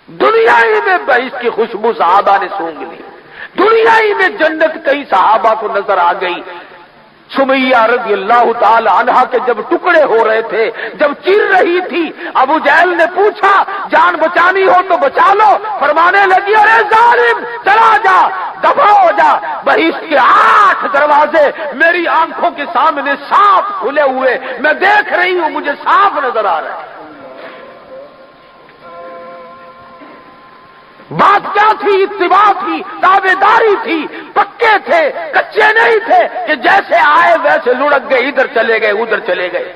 دنیا ہی میں بہشت کی خوشبو صحابہ نے سونگ لی، دنیا ہی میں جنت کئی صحابہ کو نظر آ گئی. سمیہ رضی اللہ تعالی عنہا کے جب ٹکڑے ہو رہے تھے، جب چر رہی تھی، ابو جہل نے پوچھا جان بچانی ہو تو بچا لو، فرمانے لگی ارے ظالم چلا جا، دفع ہو جا. بہشت کے 8 دروازے میری آنکھوں کے سامنے صاف کھلے ہوئے، میں دیکھ رہی ہوں، مجھے صاف نظر آ رہا ہے. بات کیا تھی؟ اتباع تھی، تابع داری تھی، پکے تھے، کچے نہیں تھے کہ جیسے آئے ویسے لڑک گئے، ادھر چلے گئے ادھر چلے گئے.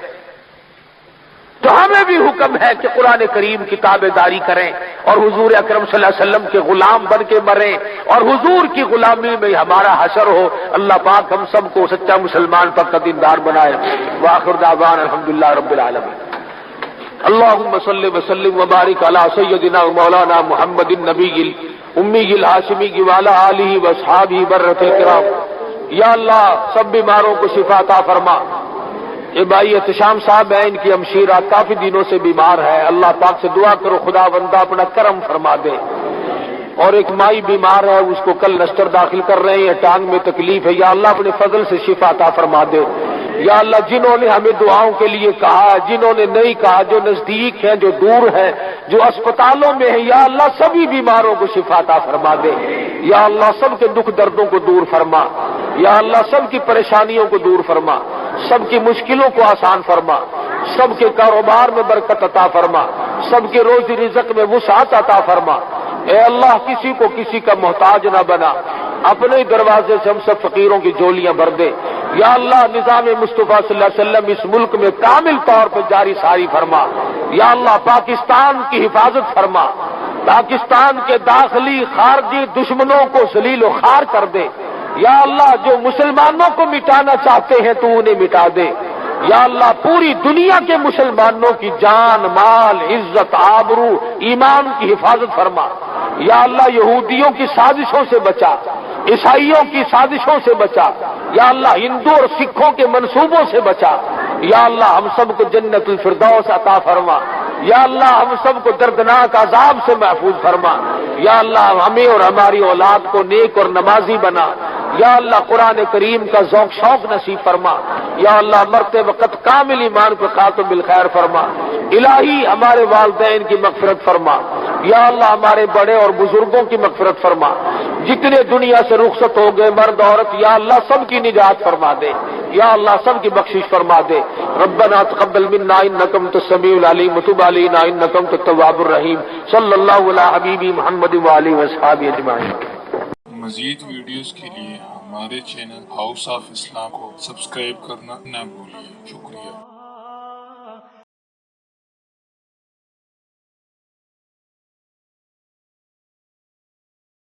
تو ہمیں بھی حکم ہے کہ قرآن کریم کی تابع داری کریں اور حضور اکرم صلی اللہ علیہ وسلم کے غلام بن کے مریں اور حضور کی غلامی میں ہمارا حشر ہو. اللہ پاک ہم سب کو سچا مسلمان پر دیندار بنائے. وآخر دعوانا الحمدللہ رب العالمین. اللهم صل وسلم وبارك على سيدنا ومولانا محمد النبي الأمي الهاشمي وعلى آله واصحابه برة الكرام. یا اللہ سب بیماروں کو شفا عطا فرما. یہ بھائی احتشام صاحب ہیں، ان کی ہمشیرہ کافی دنوں سے بیمار ہے، اللہ پاک سے دعا کرو خدا بندہ اپنا کرم فرما دے. اور ایک مائی بیمار ہے، اس کو کل نشتر داخل کر رہے ہیں، ٹانگ میں تکلیف ہے، یا اللہ اپنے فضل سے شفا عطا فرما دے. یا اللہ جنہوں نے ہمیں دعاؤں کے لیے کہا، جنہوں نے نہیں کہا، جو نزدیک ہیں جو دور ہیں، جو اسپتالوں میں ہیں یا اللہ سبھی بیماروں کو شفا عطا فرما دے، یا اللہ سب کے دکھ دردوں کو دور فرما، یا اللہ سب کی پریشانیوں کو دور فرما، سب کی مشکلوں کو آسان فرما، سب کے کاروبار میں برکت عطا فرما، سب کے روزی رزق میں وسعت عطا فرما۔ اے اللہ کسی کو کسی کا محتاج نہ بنا، اپنے دروازے سے ہم سب فقیروں کی جولیاں بھر دے۔ یا اللہ نظام مصطفیٰ صلی اللہ علیہ وسلم اس ملک میں کامل طور پر جاری ساری فرما۔ یا اللہ پاکستان کی حفاظت فرما، پاکستان کے داخلی خارجی دشمنوں کو ذلیل و خوار کر دے۔ یا اللہ جو مسلمانوں کو مٹانا چاہتے ہیں تو انہیں مٹا دے۔ یا اللہ پوری دنیا کے مسلمانوں کی جان مال عزت آبرو ایمان کی حفاظت فرما۔ یا اللہ یہودیوں کی سازشوں سے بچا، عیسائیوں کی سازشوں سے بچا، یا اللہ ہندو اور سکھوں کے منصوبوں سے بچا۔ یا اللہ ہم سب کو جنت الفردوس عطا فرما۔ یا اللہ ہم سب کو دردناک عذاب سے محفوظ فرما۔ یا اللہ ہمیں اور ہماری اولاد کو نیک اور نمازی بنا۔ یا اللہ قرآن کریم کا ذوق شوق نصیب فرما۔ یا اللہ مرتے وقت کامل ایمان کو خاتم بالخیر فرما۔ الہی ہمارے والدین کی مغفرت فرما۔ یا اللہ ہمارے بڑے اور بزرگوں کی مغفرت فرما۔ جتنے دنیا سے رخصت ہو گئے مرد عورت یا اللہ سب کی نجات فرما دے۔ یا اللہ سب کی بخشش فرما دے۔ ربنا تقبل منا انک انت السمیع العلیم وتب علینا انک انت التواب الرحیم۔ صلی اللہ علی حبیبی محمد وآلہ وصحبہ اجمعین۔ مزید ویڈیوز کے لیے ہمارے چینل ہاؤس آف اسلام کو سبسکرائب کرنا نہ بھولیے۔ شکریہ۔